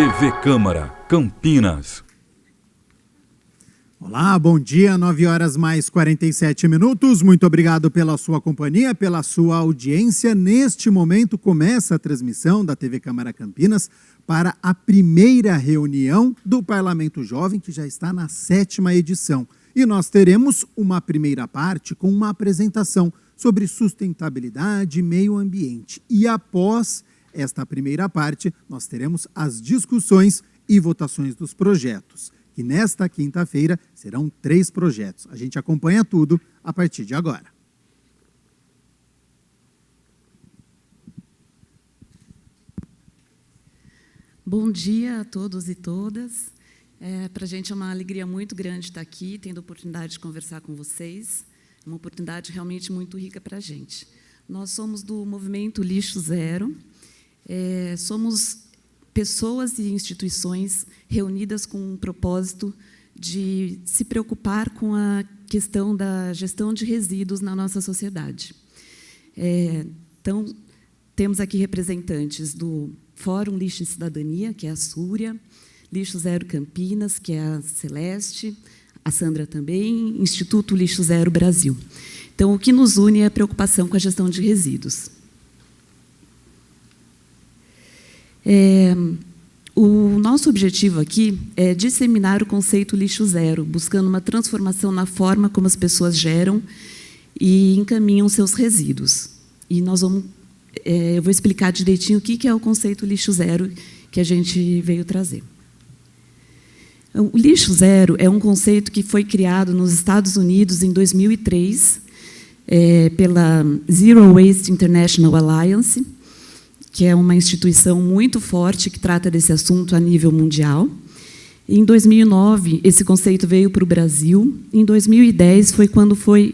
TV Câmara, Campinas. Olá, bom dia, 9h mais 47 minutos. Muito obrigado pela sua companhia, pela sua audiência. Neste momento começa a transmissão da TV Câmara Campinas para a primeira reunião do Parlamento Jovem, que já está na 7ª edição. E nós teremos uma primeira parte com uma apresentação sobre sustentabilidade e meio ambiente. E após esta primeira parte, nós teremos as discussões e votações dos projetos. E nesta quinta-feira serão 3 projetos. A gente acompanha tudo a partir de agora. Bom dia a todos e todas. Para a gente é uma alegria muito grande estar aqui, tendo a oportunidade de conversar com vocês. É uma oportunidade realmente muito rica para a gente. Nós somos do Movimento Lixo Zero. Somos pessoas e instituições reunidas com um propósito de se preocupar com a questão da gestão de resíduos na nossa sociedade. Então, temos aqui representantes do Fórum Lixo e Cidadania, que é a Súria, Lixo Zero Campinas, que é a Celeste, a Sandra também, Instituto Lixo Zero Brasil. Então, o que nos une é a preocupação com a gestão de resíduos. O nosso objetivo aqui é disseminar o conceito lixo zero, buscando uma transformação na forma como as pessoas geram e encaminham seus resíduos. E eu vou explicar direitinho o que é o conceito lixo zero que a gente veio trazer. O lixo zero é um conceito que foi criado nos Estados Unidos em 2003 pela Zero Waste International Alliance, que é uma instituição muito forte que trata desse assunto a nível mundial. Em 2009, esse conceito veio para o Brasil. Em 2010, foi quando foi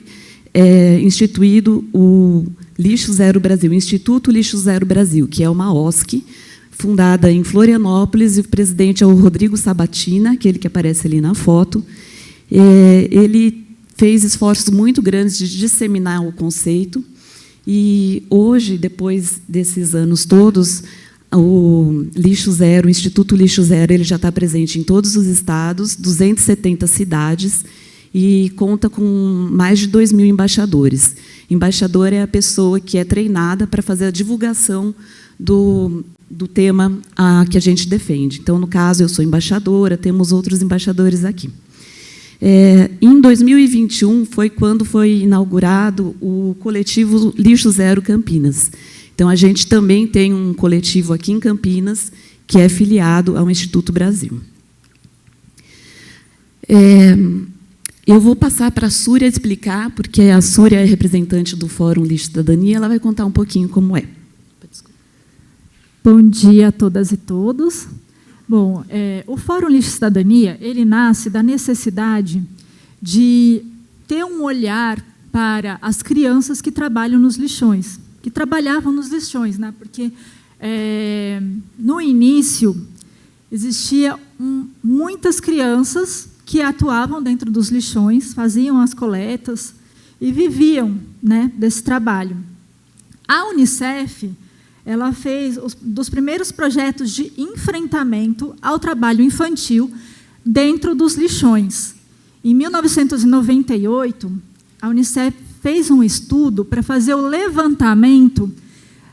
instituído o Lixo Zero Brasil, o Instituto Lixo Zero Brasil, que é uma OSC, fundada em Florianópolis, e o presidente é o Rodrigo Sabatina, aquele que aparece ali na foto. Ele fez esforços muito grandes de disseminar o conceito. E hoje, depois desses anos todos, o Lixo Zero, o Instituto Lixo Zero, ele já está presente em todos os estados, 270 cidades, e conta com mais de 2.000 embaixadores. Embaixador é a pessoa que é treinada para fazer a divulgação do tema que a gente defende. Então, no caso, eu sou embaixadora, temos outros embaixadores aqui. Em 2021 foi quando foi inaugurado o coletivo Lixo Zero Campinas. Então, a gente também tem um coletivo aqui em Campinas que é filiado ao Instituto Brasil. Eu vou passar para a Súria explicar, porque a Súria é representante do Fórum Lixo e Cidadania, ela vai contar um pouquinho como é. Bom dia a todas e todos. Bom, o Fórum Lixo e Cidadania, ele nasce da necessidade de ter um olhar para as crianças que trabalham nos lixões, que trabalhavam nos lixões, né? Porque, no início, existia muitas crianças que atuavam dentro dos lixões, faziam as coletas e viviam, né, desse trabalho. A Unicef, ela fez dos primeiros projetos de enfrentamento ao trabalho infantil dentro dos lixões. Em 1998, a Unicef fez um estudo para fazer o levantamento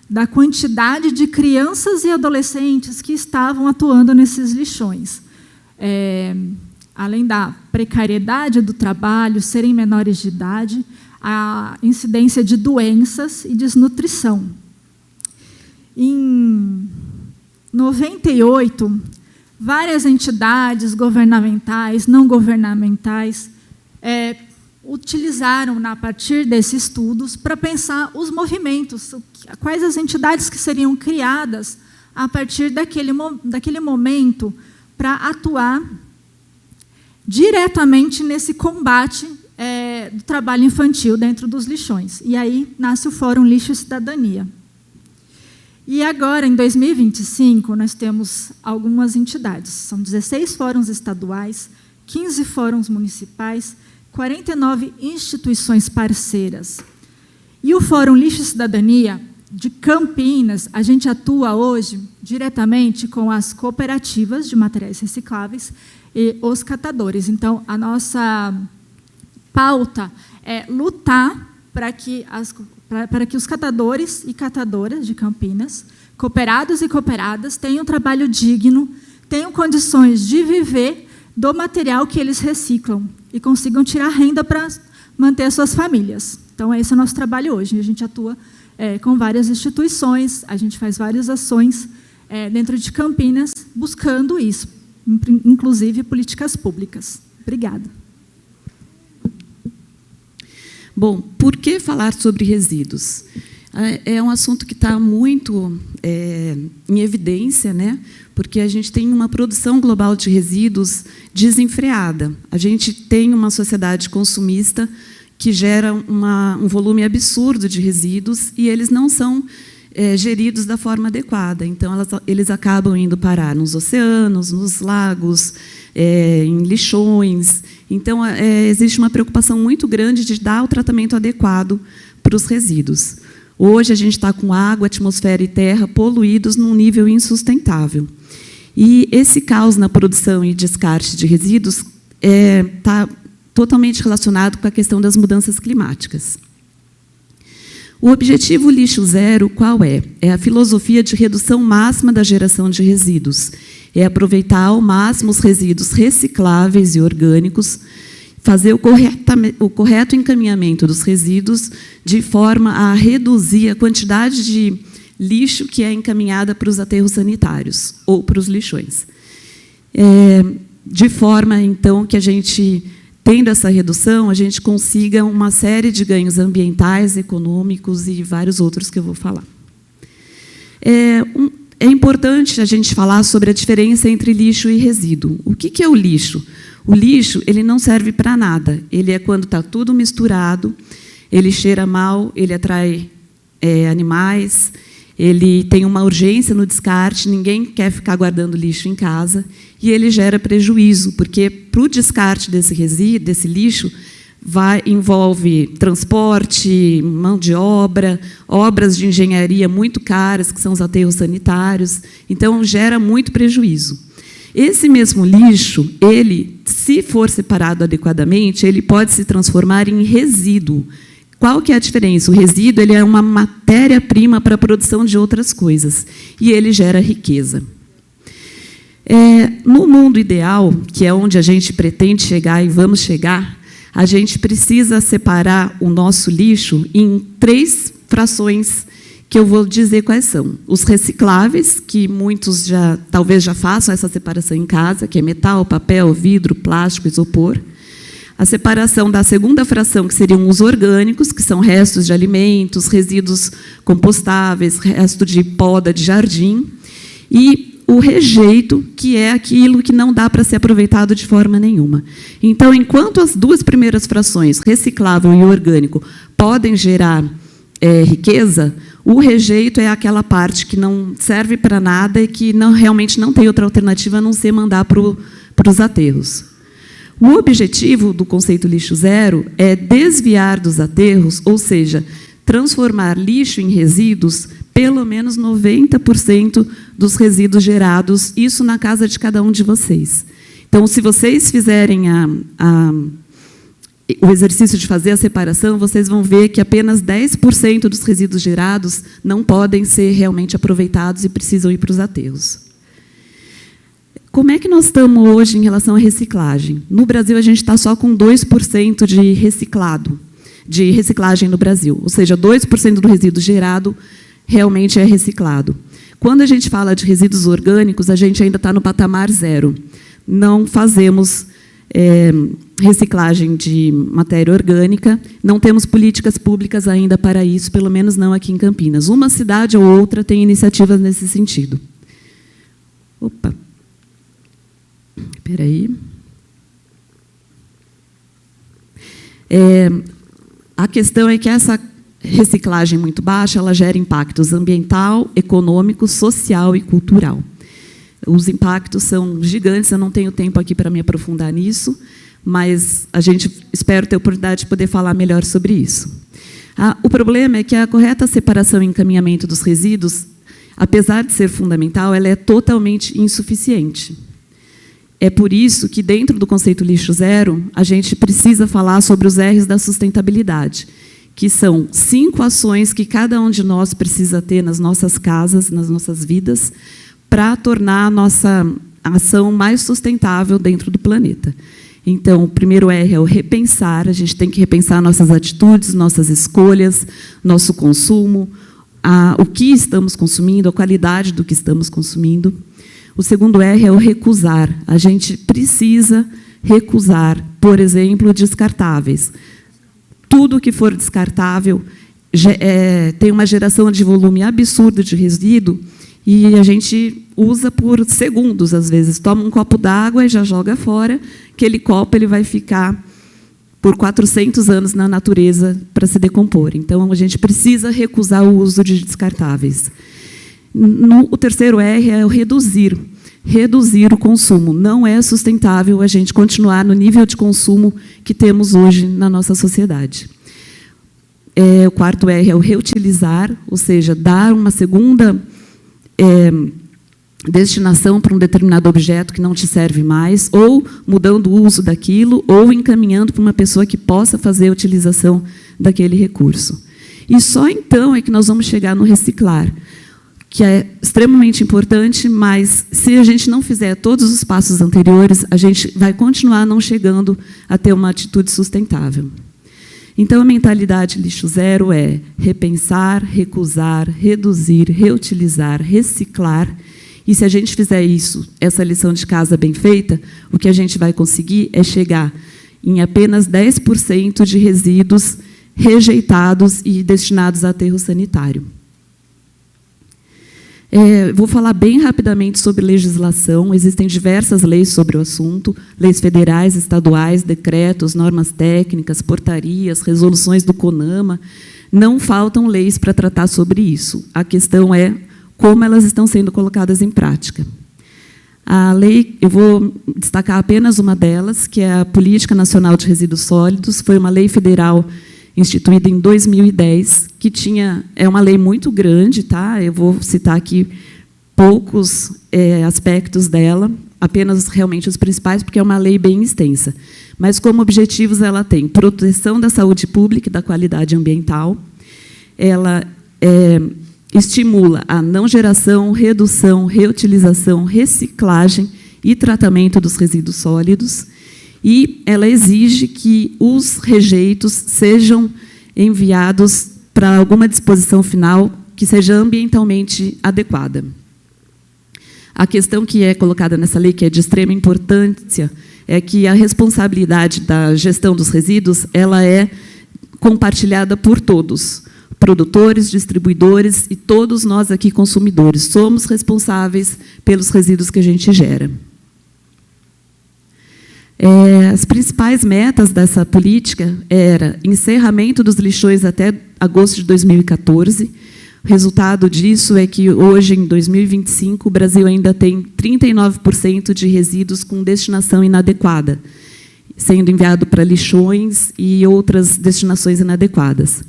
da quantidade de crianças e adolescentes que estavam atuando nesses lixões. Além da precariedade do trabalho, serem menores de idade, a incidência de doenças e desnutrição. Em 98, várias entidades governamentais, não governamentais, utilizaram, a partir desses estudos, para pensar os movimentos, quais as entidades que seriam criadas a partir daquele momento para atuar diretamente nesse combate do trabalho infantil dentro dos lixões. E aí nasce o Fórum Lixo e Cidadania. E agora, em 2025, nós temos algumas entidades. São 16 fóruns estaduais, 15 fóruns municipais, 49 instituições parceiras. E o Fórum Lixo e Cidadania de Campinas, a gente atua hoje diretamente com as cooperativas de materiais recicláveis e os catadores. Então, a nossa pauta é lutar para que os catadores e catadoras de Campinas, cooperados e cooperadas, tenham trabalho digno, tenham condições de viver do material que eles reciclam e consigam tirar renda para manter as suas famílias. Então, esse é o nosso trabalho hoje. A gente atua com várias instituições, a gente faz várias ações dentro de Campinas, buscando isso, inclusive políticas públicas. Obrigada. Bom, por que falar sobre resíduos? É um assunto que está muito em evidência, né? Porque a gente tem uma produção global de resíduos desenfreada. A gente tem uma sociedade consumista que gera um volume absurdo de resíduos e eles não são geridos da forma adequada. Então, eles acabam indo parar nos oceanos, nos lagos, em lixões. Então, existe uma preocupação muito grande de dar o tratamento adequado para os resíduos. Hoje, a gente está com água, atmosfera e terra poluídos num nível insustentável. E esse caos na produção e descarte de resíduos está totalmente relacionado com a questão das mudanças climáticas. O objetivo lixo zero, qual é? É a filosofia de redução máxima da geração de resíduos. É aproveitar ao máximo os resíduos recicláveis e orgânicos, fazer o correto encaminhamento dos resíduos de forma a reduzir a quantidade de lixo que é encaminhada para os aterros sanitários ou para os lixões. De forma, então, que a gente, tendo essa redução, a gente consiga uma série de ganhos ambientais, econômicos e vários outros que eu vou falar. É importante a gente falar sobre a diferença entre lixo e resíduo. O que é o lixo? O lixo, ele não serve para nada. Ele é quando está tudo misturado, ele cheira mal, ele atrai animais, ele tem uma urgência no descarte, ninguém quer ficar guardando lixo em casa, e ele gera prejuízo, porque para o descarte desse resíduo, desse lixo, envolve transporte, mão de obra, obras de engenharia muito caras, que são os aterros sanitários, então gera muito prejuízo. Esse mesmo lixo, ele, se for separado adequadamente, ele pode se transformar em resíduo. Qual que é a diferença? O resíduo, ele é uma matéria-prima para a produção de outras coisas, e ele gera riqueza. No mundo ideal, que é onde a gente pretende chegar e vamos chegar, a gente precisa separar o nosso lixo em 3 frações, que eu vou dizer quais são. Os recicláveis, que muitos talvez já façam essa separação em casa, que é metal, papel, vidro, plástico, isopor. A separação da segunda fração, que seriam os orgânicos, que são restos de alimentos, resíduos compostáveis, resto de poda de jardim. E o rejeito, que é aquilo que não dá para ser aproveitado de forma nenhuma. Então, enquanto as 2 primeiras frações, reciclável e orgânico, podem gerar riqueza, o rejeito é aquela parte que não serve para nada e que realmente não tem outra alternativa a não ser mandar para os aterros. O objetivo do conceito lixo zero é desviar dos aterros, ou seja, transformar lixo em resíduos, pelo menos 90% dos resíduos gerados, isso na casa de cada um de vocês. Então, se vocês fizerem o exercício de fazer a separação, vocês vão ver que apenas 10% dos resíduos gerados não podem ser realmente aproveitados e precisam ir para os aterros. Como é que nós estamos hoje em relação à reciclagem? No Brasil, a gente está só com 2% de reciclagem no Brasil, ou seja, 2% do resíduo gerado realmente é reciclado. Quando a gente fala de resíduos orgânicos, a gente ainda está no patamar 0. Não fazemos reciclagem de matéria orgânica, não temos políticas públicas ainda para isso, pelo menos não aqui em Campinas. Uma cidade ou outra tem iniciativas nesse sentido. Opa. Espera aí. A questão é que essa reciclagem muito baixa, ela gera impactos ambiental, econômico, social e cultural. Os impactos são gigantes, eu não tenho tempo aqui para me aprofundar nisso, mas a gente espera ter a oportunidade de poder falar melhor sobre isso. O problema é que a correta separação e encaminhamento dos resíduos, apesar de ser fundamental, ela é totalmente insuficiente. É por isso que, dentro do conceito lixo zero, a gente precisa falar sobre os R's da sustentabilidade, que são 5 ações que cada um de nós precisa ter nas nossas casas, nas nossas vidas, para tornar a nossa ação mais sustentável dentro do planeta. Então, o primeiro R é o repensar, a gente tem que repensar nossas atitudes, nossas escolhas, nosso consumo, o que estamos consumindo, a qualidade do que estamos consumindo. O segundo R é o recusar. A gente precisa recusar, por exemplo, descartáveis. Tudo que for descartável tem uma geração de volume absurdo de resíduo e a gente usa por segundos, às vezes. Toma um copo d'água e já joga fora. Aquele copo ele vai ficar por 400 anos na natureza para se decompor. Então, a gente precisa recusar o uso de descartáveis. O terceiro R é o reduzir. Reduzir o consumo. Não é sustentável a gente continuar no nível de consumo que temos hoje na nossa sociedade. O quarto R é o reutilizar, ou seja, dar uma segunda destinação para um determinado objeto que não te serve mais, ou mudando o uso daquilo, ou encaminhando para uma pessoa que possa fazer a utilização daquele recurso. E só então é que nós vamos chegar no reciclar, que é extremamente importante, mas se a gente não fizer todos os passos anteriores, a gente vai continuar não chegando a ter uma atitude sustentável. Então, a mentalidade lixo zero é repensar, recusar, reduzir, reutilizar, reciclar. E se a gente fizer isso, essa lição de casa bem feita, o que a gente vai conseguir é chegar em apenas 10% de resíduos rejeitados e destinados a aterro sanitário. Vou falar bem rapidamente sobre legislação. Existem diversas leis sobre o assunto, leis federais, estaduais, decretos, normas técnicas, portarias, resoluções do CONAMA. Não faltam leis para tratar sobre isso. A questão é como elas estão sendo colocadas em prática. A lei, eu vou destacar apenas uma delas, que é a Política Nacional de Resíduos Sólidos. Foi uma lei federal instituída em 2010, que é uma lei muito grande, tá? Eu vou citar aqui poucos aspectos dela, apenas realmente os principais, porque é uma lei bem extensa. Mas, como objetivos, ela tem proteção da saúde pública e da qualidade ambiental, ela estimula a não geração, redução, reutilização, reciclagem e tratamento dos resíduos sólidos, e ela exige que os rejeitos sejam enviados para alguma disposição final que seja ambientalmente adequada. A questão que é colocada nessa lei, que é de extrema importância, é que a responsabilidade da gestão dos resíduos ela é compartilhada por todos, produtores, distribuidores e todos nós aqui consumidores. Somos responsáveis pelos resíduos que a gente gera. As principais metas dessa política era encerramento dos lixões até agosto de 2014. O resultado disso é que, hoje, em 2025, o Brasil ainda tem 39% de resíduos com destinação inadequada, sendo enviado para lixões e outras destinações inadequadas.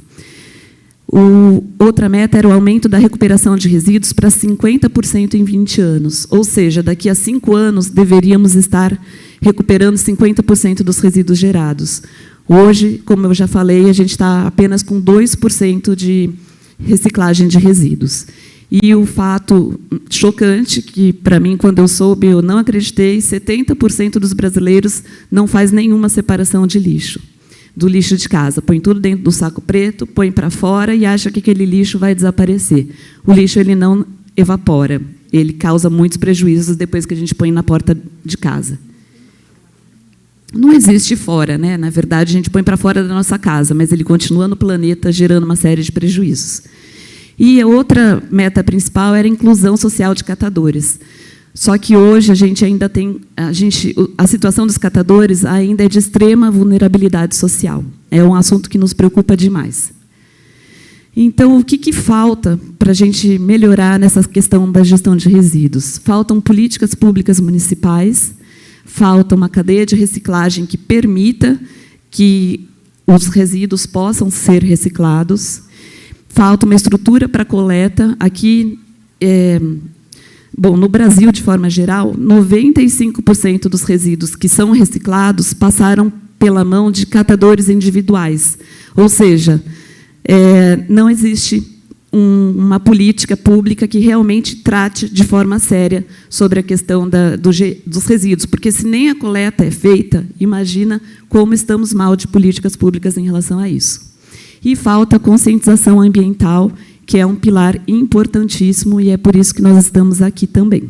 Outra meta era o aumento da recuperação de resíduos para 50% em 20 anos. Ou seja, daqui a 5 anos, deveríamos estar recuperando 50% dos resíduos gerados. Hoje, como eu já falei, a gente está apenas com 2% de reciclagem de resíduos. E o fato chocante, que, para mim, quando eu soube, eu não acreditei, 70% dos brasileiros não faz nenhuma separação de lixo, do lixo de casa. Põe tudo dentro do saco preto, põe para fora e acha que aquele lixo vai desaparecer. O lixo ele não evapora, ele causa muitos prejuízos depois que a gente põe na porta de casa. Não existe fora, né? Na verdade, a gente põe para fora da nossa casa, mas ele continua no planeta gerando uma série de prejuízos. E a outra meta principal era a inclusão social de catadores. Só que hoje a gente ainda tem a situação dos catadores ainda é de extrema vulnerabilidade social. É um assunto que nos preocupa demais. Então, o que falta para a gente melhorar nessa questão da gestão de resíduos? Faltam políticas públicas municipais, falta uma cadeia de reciclagem que permita que os resíduos possam ser reciclados. Falta uma estrutura para coleta. Aqui, bom, no Brasil, de forma geral, 95% dos resíduos que são reciclados passaram pela mão de catadores individuais. Ou seja, não existe uma política pública que realmente trate de forma séria sobre a questão dos resíduos, porque se nem a coleta é feita, imagina como estamos mal de políticas públicas em relação a isso. E falta conscientização ambiental, que é um pilar importantíssimo, e é por isso que nós estamos aqui também.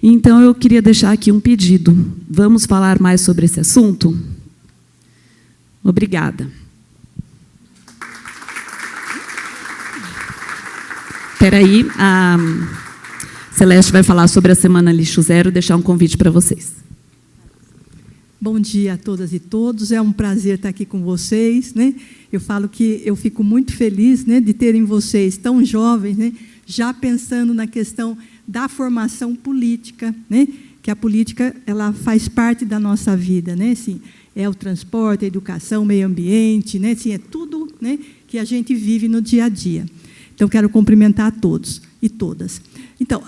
Então, eu queria deixar aqui um pedido. Vamos falar mais sobre esse assunto? Obrigada. Espera aí, a Celeste vai falar sobre a Semana Lixo Zero, deixar um convite para vocês. Bom dia a todas e todos, é um prazer estar aqui com vocês, né? Eu falo que eu fico muito feliz, né, de terem vocês tão jovens, né, já pensando na questão da formação política, né, que a política ela faz parte da nossa vida, né? Assim, é o transporte, a educação, o meio ambiente, né? Assim, é tudo, né, que a gente vive no dia a dia. Então, quero cumprimentar a todos e todas. Então,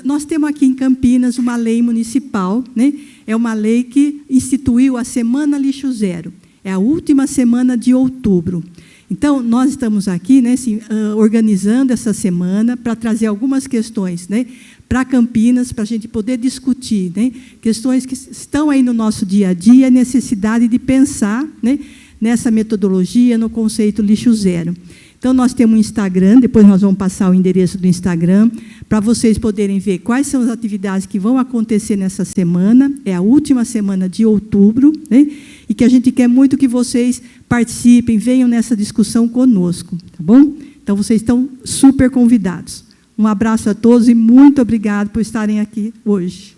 nós temos aqui em Campinas uma lei municipal, né? É uma lei que instituiu a Semana Lixo Zero. É a última semana de outubro. Então, nós estamos aqui, né, assim, organizando essa semana para trazer algumas questões, né, para Campinas, para a gente poder discutir, né, questões que estão aí no nosso dia a dia, a necessidade de pensar, né, nessa metodologia, no conceito lixo zero. Então, nós temos um Instagram, depois nós vamos passar o endereço do Instagram, para vocês poderem ver quais são as atividades que vão acontecer nessa semana, é a última semana de outubro, né? E que a gente quer muito que vocês participem, venham nessa discussão conosco, tá bom? Então, vocês estão super convidados. Um abraço a todos e muito obrigado por estarem aqui hoje.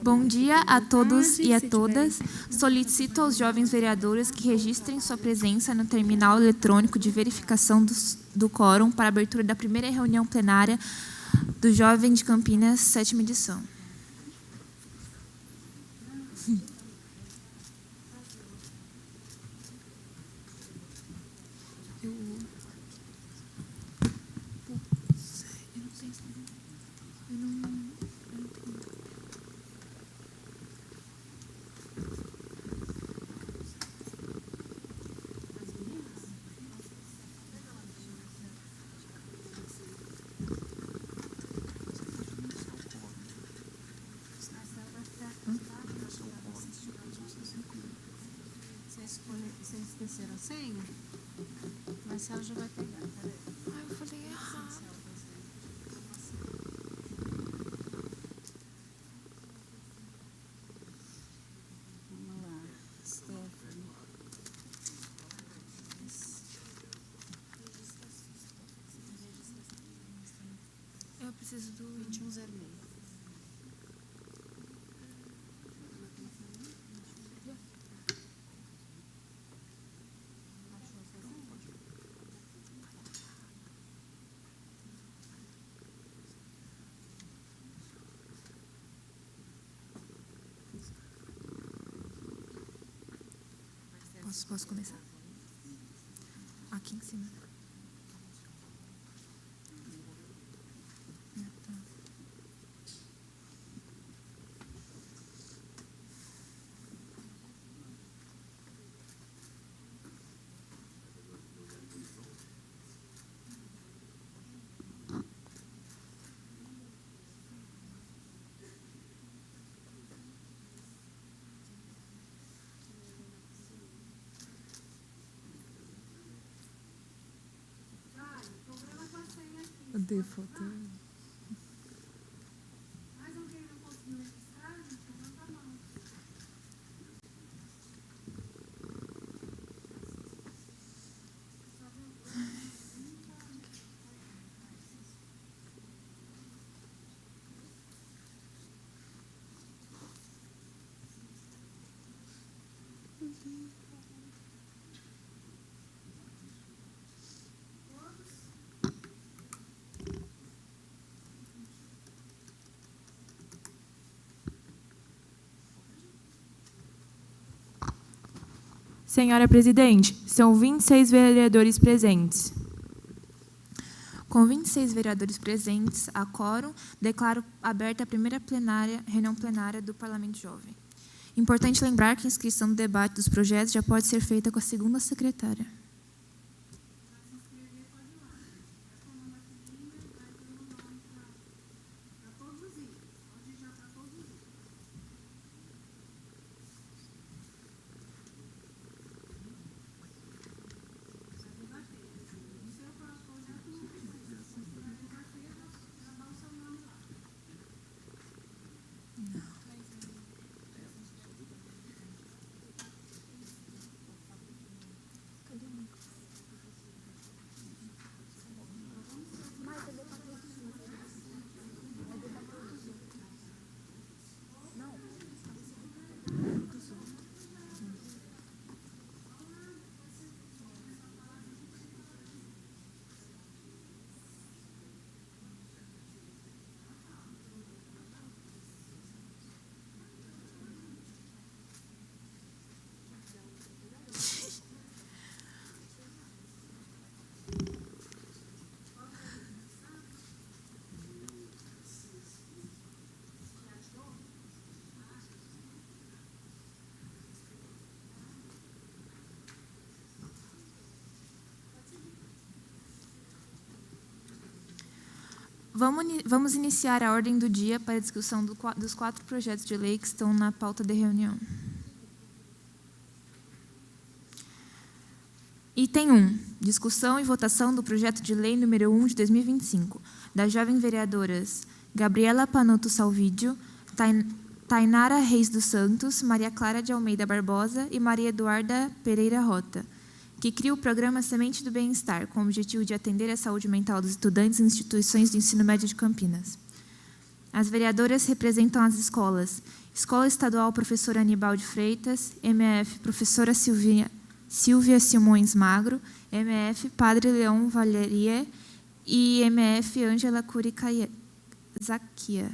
Bom dia a todos e a todas. Solicito aos jovens vereadores que registrem sua presença no terminal eletrônico de verificação do quórum para a abertura da primeira reunião plenária do Jovem de Campinas, 7ª edição. Vocês esqueceram a senha? Marcelo já vai pegar. Ai, eu falei errado. Vamos lá, Stephanie. Eu preciso do 2106. Posso começar? Aqui em cima. Tá. O default. Senhora Presidente, são 26 vereadores presentes. Com 26 vereadores presentes, a quórum, declaro aberta a primeira reunião plenária do Parlamento Jovem. Importante lembrar que a inscrição do debate dos projetos já pode ser feita com a segunda secretária. Vamos iniciar a ordem do dia para a discussão dos 4 projetos de lei que estão na pauta de reunião. Item 1. Discussão e votação do projeto de lei número 1 de 2025, das jovens vereadoras Gabriela Panuto Salvídio, Tainara Reis dos Santos, Maria Clara de Almeida Barbosa e Maria Eduarda Pereira Rota, que cria o programa Semente do Bem-Estar, com o objetivo de atender a saúde mental dos estudantes em instituições de ensino médio de Campinas. As vereadoras representam as escolas: Escola Estadual Professora Aníbal de Freitas, MF Professora Silvia Simões Magro, MF Padre Leão Valeria e MF Ângela Curicaia Zaquia.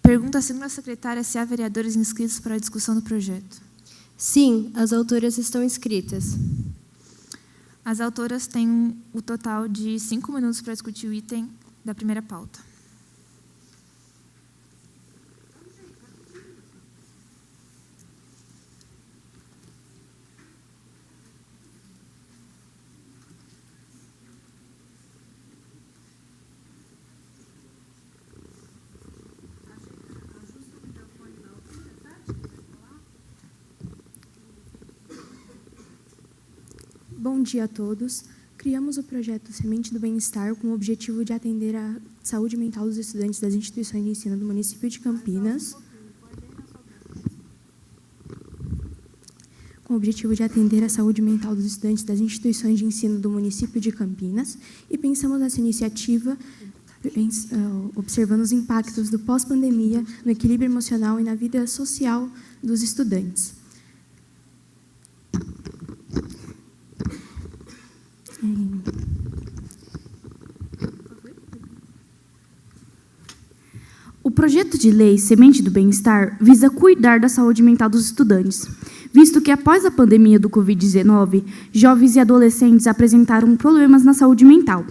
Pergunta à segunda secretária se há vereadores inscritos para a discussão do projeto. Sim, as autoras estão inscritas. As autoras têm o total de 5 minutos para discutir o item da primeira pauta. Bom dia a todos. Criamos o projeto Semente do Bem-Estar com o objetivo de atender a saúde mental dos estudantes das instituições de ensino do município de Campinas. Com o objetivo de atender a saúde mental dos estudantes das instituições de ensino do município de Campinas. E pensamos nessa iniciativa observando os impactos do pós-pandemia no equilíbrio emocional e na vida social dos estudantes. O projeto de lei Semente do Bem-Estar visa cuidar da saúde mental dos estudantes, visto que, após a pandemia do Covid-19, jovens e adolescentes apresentaram problemas na saúde mental.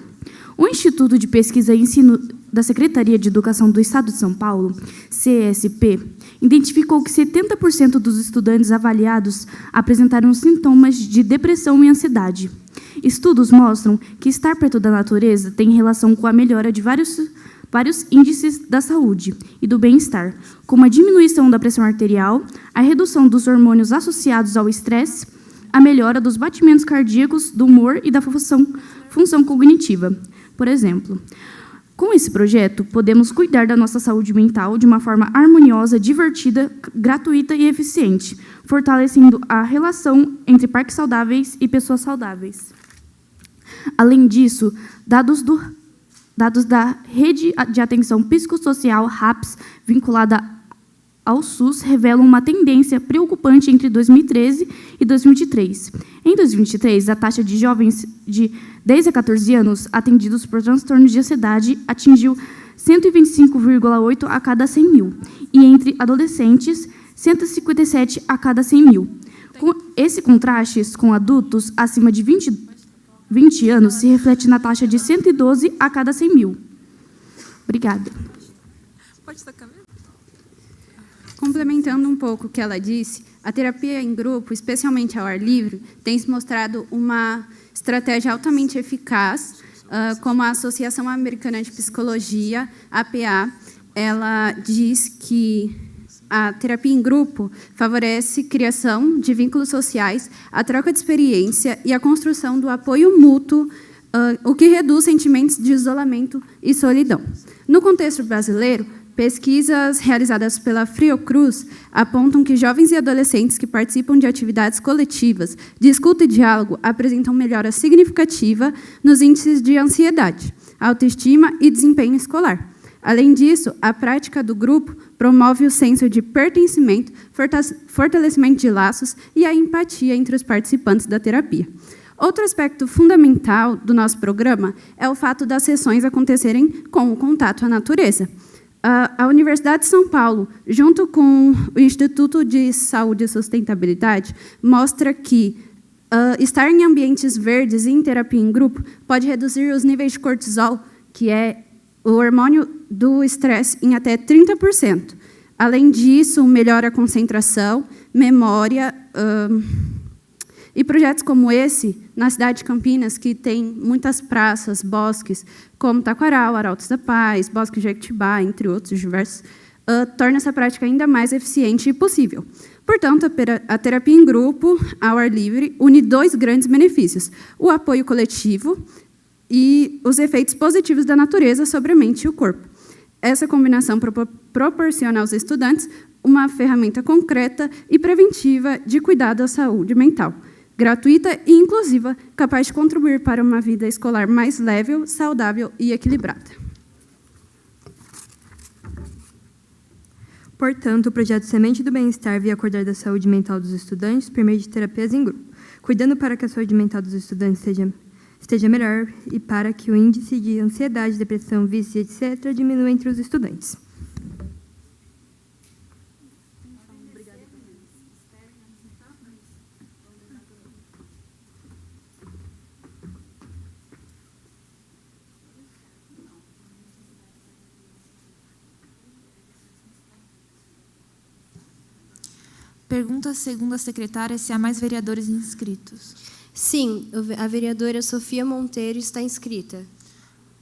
O Instituto de Pesquisa e Ensino da Secretaria de Educação do Estado de São Paulo, CSP, identificou que 70% dos estudantes avaliados apresentaram sintomas de depressão e ansiedade. Estudos mostram que estar perto da natureza tem relação com a melhora de vários índices da saúde e do bem-estar, como a diminuição da pressão arterial, a redução dos hormônios associados ao estresse, a melhora dos batimentos cardíacos, do humor e da função cognitiva. Por exemplo, com esse projeto, podemos cuidar da nossa saúde mental de uma forma harmoniosa, divertida, gratuita e eficiente, fortalecendo a relação entre parques saudáveis e pessoas saudáveis. Além disso, dados da Rede de Atenção Psicossocial, RAPS, vinculada ao SUS, revelam uma tendência preocupante entre 2013 e 2023. Em 2023, a taxa de jovens de 10 a 14 anos atendidos por transtornos de ansiedade atingiu 125,8 a cada 100 mil, e entre adolescentes, 157 a cada 100 mil. Esse contraste com adultos acima de 20 anos se reflete na taxa de 112 a cada 100 mil. Obrigada. Pode tocar mesmo? Complementando um pouco o que ela disse, a terapia em grupo, especialmente ao ar livre, tem se mostrado uma estratégia altamente eficaz, como a Associação Americana de Psicologia, APA, ela diz que a terapia em grupo favorece a criação de vínculos sociais, a troca de experiência e a construção do apoio mútuo, o que reduz sentimentos de isolamento e solidão. No contexto brasileiro, pesquisas realizadas pela Fiocruz apontam que jovens e adolescentes que participam de atividades coletivas de escuta e diálogo apresentam melhora significativa nos índices de ansiedade, autoestima e desempenho escolar. Além disso, a prática do grupo promove o senso de pertencimento, fortalecimento de laços e a empatia entre os participantes da terapia. Outro aspecto fundamental do nosso programa é o fato das sessões acontecerem com o contato à natureza. A Universidade de São Paulo, junto com o Instituto de Saúde e Sustentabilidade, mostra que estar em ambientes verdes e em terapia em grupo pode reduzir os níveis de cortisol, que é o hormônio do estresse, em até 30%. Além disso, melhora a concentração, memória. E projetos como esse, na cidade de Campinas, que tem muitas praças, bosques, como Taquaral, Arautos da Paz, Bosque Jequitibá, entre outros diversos, torna essa prática ainda mais eficiente e possível. Portanto, a terapia em grupo, ao ar livre, une dois grandes benefícios: o apoio coletivo e os efeitos positivos da natureza sobre a mente e o corpo. Essa combinação proporciona aos estudantes uma ferramenta concreta e preventiva de cuidado à saúde mental, gratuita e inclusiva, capaz de contribuir para uma vida escolar mais leve, saudável e equilibrada. Portanto, o projeto Semente do Bem-Estar via cuidar da saúde mental dos estudantes por meio de terapias em grupo, cuidando para que a saúde mental dos estudantes esteja melhor e para que o índice de ansiedade, depressão, vício, etc., diminua entre os estudantes. Pergunta segundo a secretária se há mais vereadores inscritos. Sim, a vereadora Sofia Monteiro está inscrita.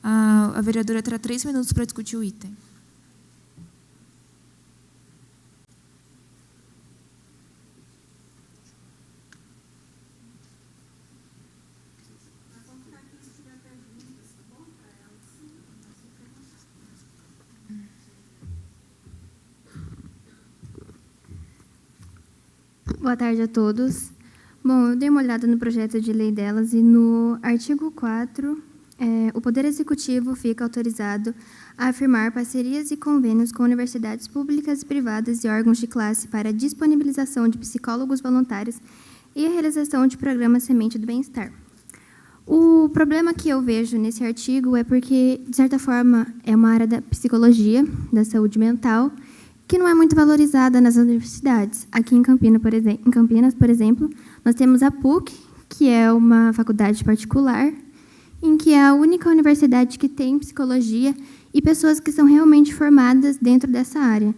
A vereadora terá 3 minutos para discutir o item. Boa tarde a todos. Bom, eu dei uma olhada no projeto de lei delas e no artigo 4, o Poder Executivo fica autorizado a afirmar parcerias e convênios com universidades públicas e privadas e órgãos de classe para a disponibilização de psicólogos voluntários e a realização de programas Semente do Bem-Estar. O problema que eu vejo nesse artigo é porque, de certa forma, é uma área da psicologia, da saúde mental, que não é muito valorizada nas universidades. Aqui em Campinas, por exemplo, nós temos a PUC, que é uma faculdade particular, em que é a única universidade que tem psicologia e pessoas que são realmente formadas dentro dessa área.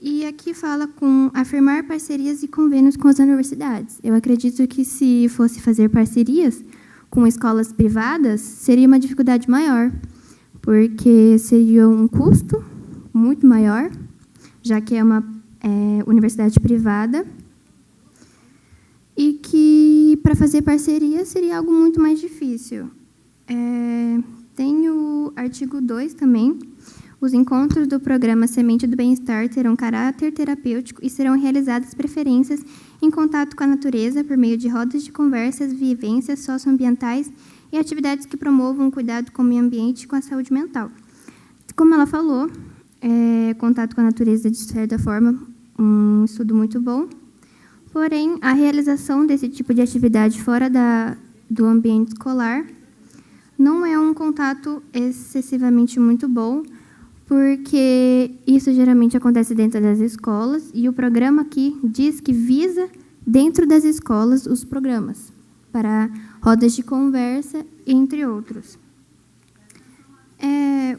E aqui fala com afirmar parcerias e convênios com as universidades. Eu acredito que, se fosse fazer parcerias com escolas privadas, seria uma dificuldade maior, porque seria um custo muito maior, já que é uma universidade privada, e que, para fazer parceria, seria algo muito mais difícil. Tem o artigo 2 também. Os encontros do programa Semente do Bem-Estar terão caráter terapêutico e serão realizadas preferências em contato com a natureza por meio de rodas de conversas, vivências socioambientais e atividades que promovam o cuidado com o meio ambiente e com a saúde mental. Como ela falou, contato com a natureza, de certa forma, um estudo muito bom. Porém, a realização desse tipo de atividade fora do ambiente escolar não é um contato excessivamente muito bom, porque isso geralmente acontece dentro das escolas, e o programa aqui diz que visa dentro das escolas os programas, para rodas de conversa, entre outros.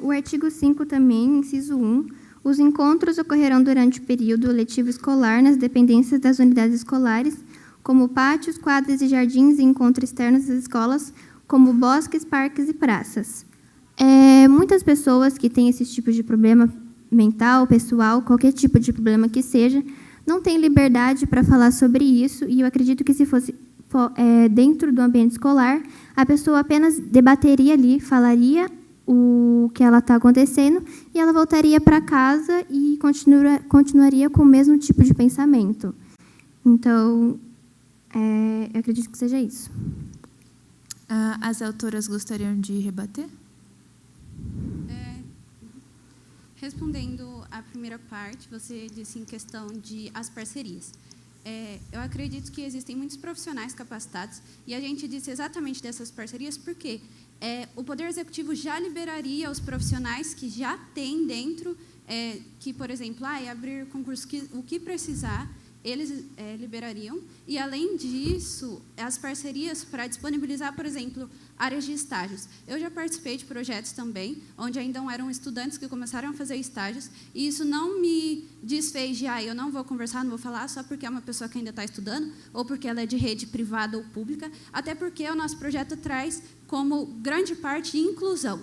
O artigo 5 também, inciso 1, os encontros ocorrerão durante o período letivo escolar nas dependências das unidades escolares, como pátios, quadras e jardins e encontros externos das escolas, como bosques, parques e praças. Muitas pessoas que têm esse tipo de problema mental, pessoal, qualquer tipo de problema que seja, não têm liberdade para falar sobre isso, e eu acredito que se fosse dentro do ambiente escolar, a pessoa apenas debateria ali, falaria o que ela está acontecendo, e ela voltaria para casa e continuaria com o mesmo tipo de pensamento. Então, eu acredito que seja isso. As autoras gostariam de rebater? Respondendo à primeira parte, você disse em questão de as parcerias. Eu acredito que existem muitos profissionais capacitados, e a gente disse exatamente dessas parcerias porque o Poder Executivo já liberaria os profissionais que já tem dentro, que, por exemplo, abrir concurso, o que precisar, eles liberariam. E, além disso, as parcerias para disponibilizar, por exemplo, áreas de estágios. Eu já participei de projetos também, onde ainda eram estudantes que começaram a fazer estágios, e isso não me desfez de, eu não vou conversar, não vou falar, só porque é uma pessoa que ainda está estudando, ou porque ela é de rede privada ou pública, até porque o nosso projeto traz como grande parte inclusão.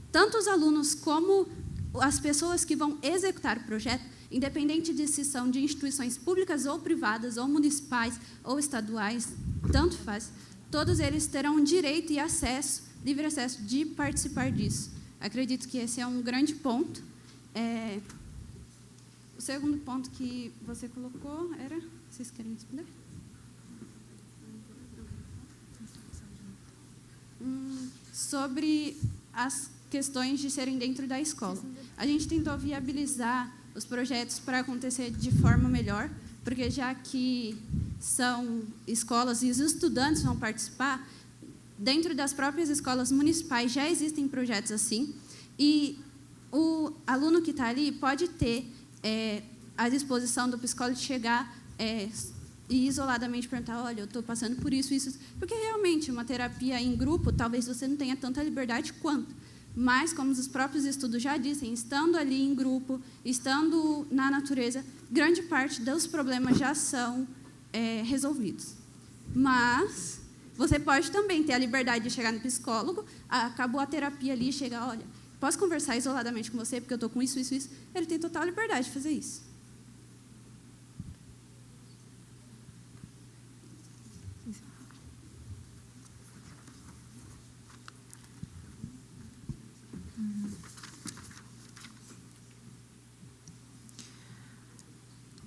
Tanto os alunos como as pessoas que vão executar o projeto, independente de se são de instituições públicas ou privadas, ou municipais, ou estaduais, tanto faz, todos eles terão direito e acesso, livre acesso de participar disso. Acredito que esse é um grande ponto. O segundo ponto que você colocou era... Vocês querem responder? Sobre as questões de serem dentro da escola. A gente tentou viabilizar os projetos para acontecer de forma melhor, porque já que são escolas e os estudantes vão participar, dentro das próprias escolas municipais já existem projetos assim, e o aluno que está ali pode ter à disposição do psicólogo de chegar e isoladamente perguntar, olha, eu estou passando por isso, porque realmente uma terapia em grupo, talvez você não tenha tanta liberdade quanto. Mas, como os próprios estudos já dizem, estando ali em grupo, estando na natureza, grande parte dos problemas já são resolvidos. Mas você pode também ter a liberdade de chegar no psicólogo, acabou a terapia ali, chegar, olha, posso conversar isoladamente com você, porque eu estou com isso. Ele tem total liberdade de fazer isso.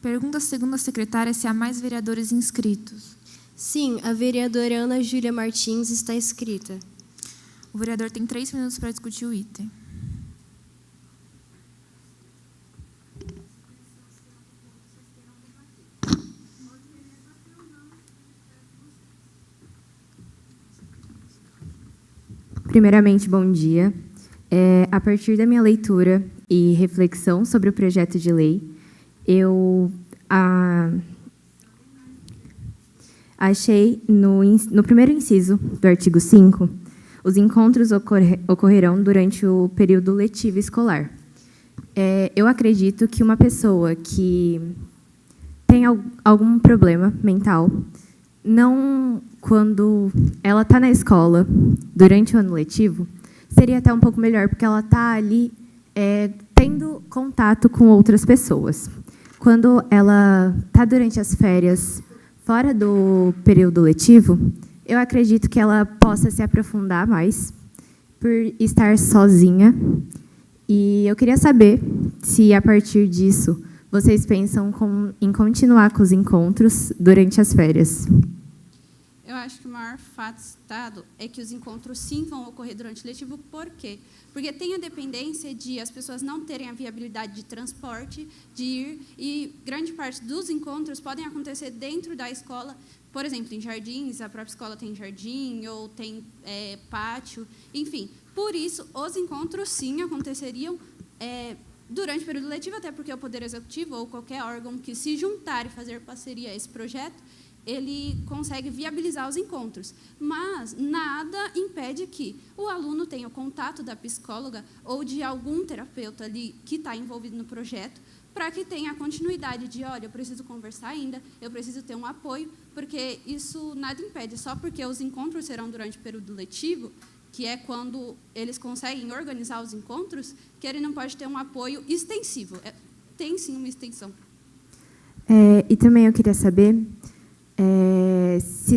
Pergunta segundo a secretária se há mais vereadores inscritos. Sim, a vereadora Ana Júlia Martins está inscrita. O vereador tem 3 minutos para discutir o item. Primeiramente, bom dia. A partir da minha leitura e reflexão sobre o projeto de lei, eu achei, no primeiro inciso do artigo 5, os encontros ocorrerão durante o período letivo escolar. Eu acredito que uma pessoa que tem algum problema mental, não quando ela está na escola, durante o ano letivo, seria até um pouco melhor, porque ela está ali tendo contato com outras pessoas. Quando ela está durante as férias, fora do período letivo, eu acredito que ela possa se aprofundar mais por estar sozinha. E eu queria saber se, a partir disso, vocês pensam em continuar com os encontros durante as férias. Eu acho que o maior fato citado é que os encontros, sim, vão ocorrer durante o letivo. Por quê? Porque tem a dependência de as pessoas não terem a viabilidade de transporte, de ir, e grande parte dos encontros podem acontecer dentro da escola, por exemplo, em jardins, a própria escola tem jardim, ou tem pátio, enfim. Por isso, os encontros, sim, aconteceriam durante o período letivo, até porque o Poder Executivo ou qualquer órgão que se juntar e fazer parceria a esse projeto, ele consegue viabilizar os encontros. Mas nada impede que o aluno tenha o contato da psicóloga ou de algum terapeuta ali que está envolvido no projeto, para que tenha a continuidade de, olha, eu preciso conversar ainda, eu preciso ter um apoio, porque isso nada impede, só porque os encontros serão durante o período letivo, que é quando eles conseguem organizar os encontros, que ele não pode ter um apoio extensivo. Tem, sim, uma extensão. E também eu queria saber se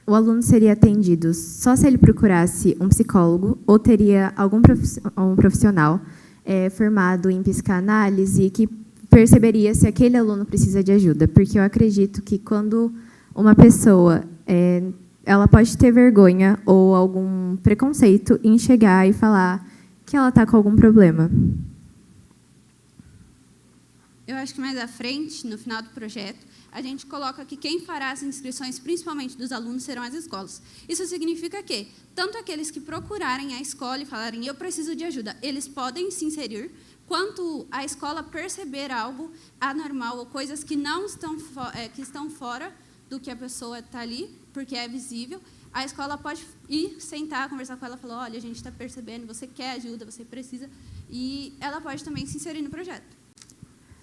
o aluno seria atendido só se ele procurasse um psicólogo ou teria algum profissional formado em psicanálise que perceberia se aquele aluno precisa de ajuda. Porque eu acredito que quando uma pessoa ela pode ter vergonha ou algum preconceito em chegar e falar que ela está com algum problema. Eu acho que mais à frente, no final do projeto, a gente coloca que quem fará as inscrições, principalmente dos alunos, serão as escolas. Isso significa que, tanto aqueles que procurarem a escola e falarem, eu preciso de ajuda, eles podem se inserir, quanto a escola perceber algo anormal ou coisas que não estão, que estão fora do que a pessoa está ali, porque é visível, a escola pode ir sentar, conversar com ela, falar, olha, a gente está percebendo, você quer ajuda, você precisa, e ela pode também se inserir no projeto.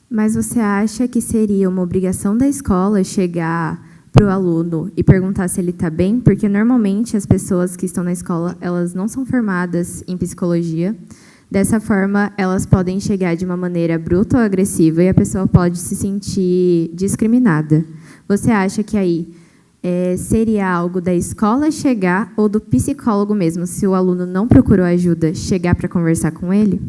Mas você acha que seria uma obrigação da escola chegar para o aluno e perguntar se ele está bem? Porque, normalmente, as pessoas que estão na escola, elas não são formadas em psicologia. Dessa forma, elas podem chegar de uma maneira bruta ou agressiva e a pessoa pode se sentir discriminada. Você acha que aí seria algo da escola chegar ou do psicólogo mesmo, se o aluno não procurou ajuda, chegar para conversar com ele?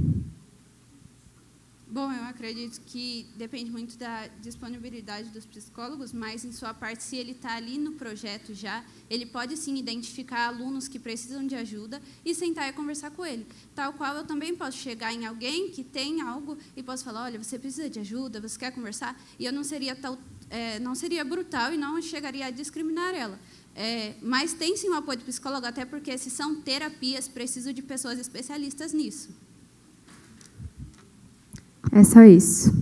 Bom, eu acredito que depende muito da disponibilidade dos psicólogos, mas, em sua parte, se ele está ali no projeto já, ele pode, sim, identificar alunos que precisam de ajuda e sentar e conversar com ele. Tal qual eu também posso chegar em alguém que tem algo e posso falar, olha, você precisa de ajuda, você quer conversar? E eu não seria, não seria brutal e não chegaria a discriminar ela. Mas tem, sim, o apoio do psicólogo, até porque, se são terapias, preciso de pessoas especialistas nisso. É só isso.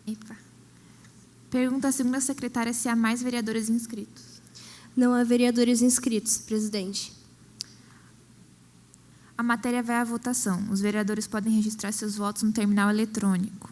Epa. Pergunta a segunda secretária se há mais vereadores inscritos. Não há vereadores inscritos, presidente. A matéria vai à votação. Os vereadores podem registrar seus votos no terminal eletrônico.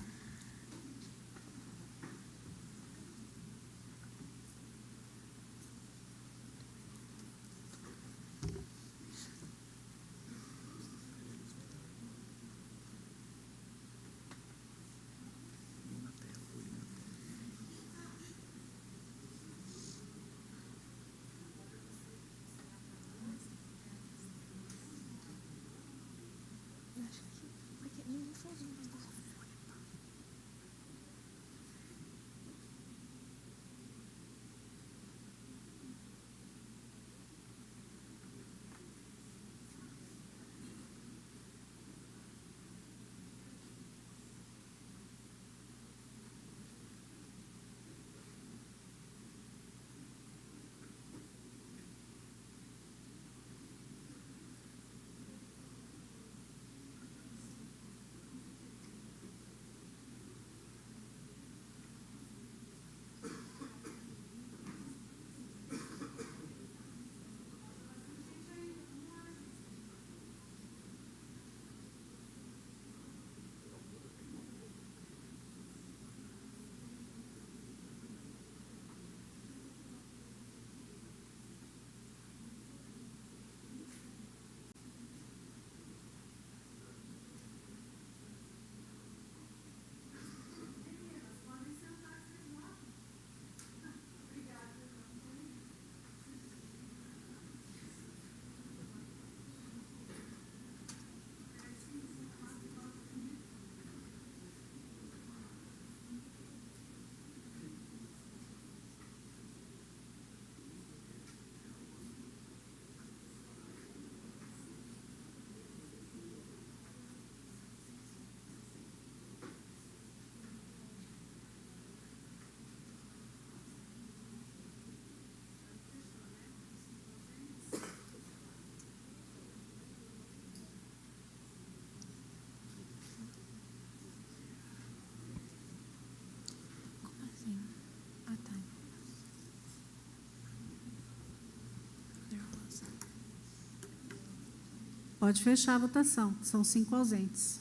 Pode fechar a votação. São 5 ausentes.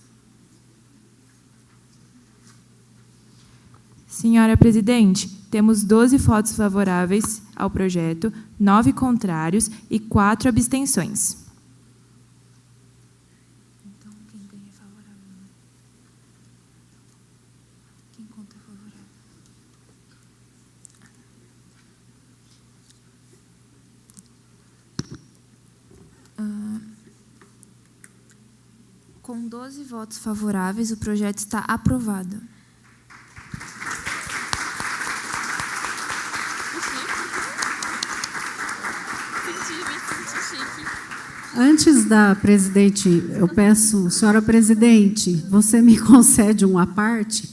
Senhora presidente, temos 12 votos favoráveis ao projeto, 9 contrários e 4 abstenções. Então, quem ganha é favorável? Quem conta é favorável? Com 12 votos favoráveis, o projeto está aprovado. Antes da presidente, eu peço, senhora presidente, você me concede uma parte?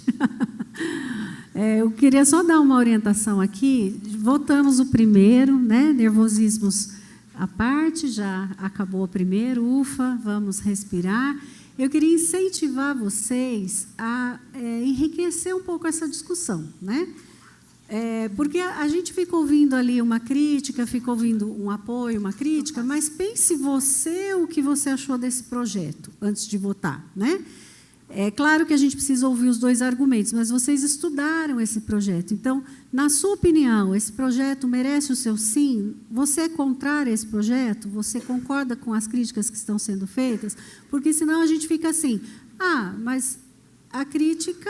Eu queria só dar uma orientação aqui. Votamos o primeiro, né? Nervosismos à parte, já acabou o primeiro, ufa, vamos respirar. Eu queria incentivar vocês a enriquecer um pouco essa discussão, né? Porque a gente fica ouvindo ali uma crítica, fica ouvindo um apoio, uma crítica, mas pense você o que você achou desse projeto antes de votar, né? É claro que a gente precisa ouvir os 2 argumentos, mas vocês estudaram esse projeto. Então, na sua opinião, esse projeto merece o seu sim? Você é contrário a esse projeto? Você concorda com as críticas que estão sendo feitas? Porque senão a gente fica assim, mas a crítica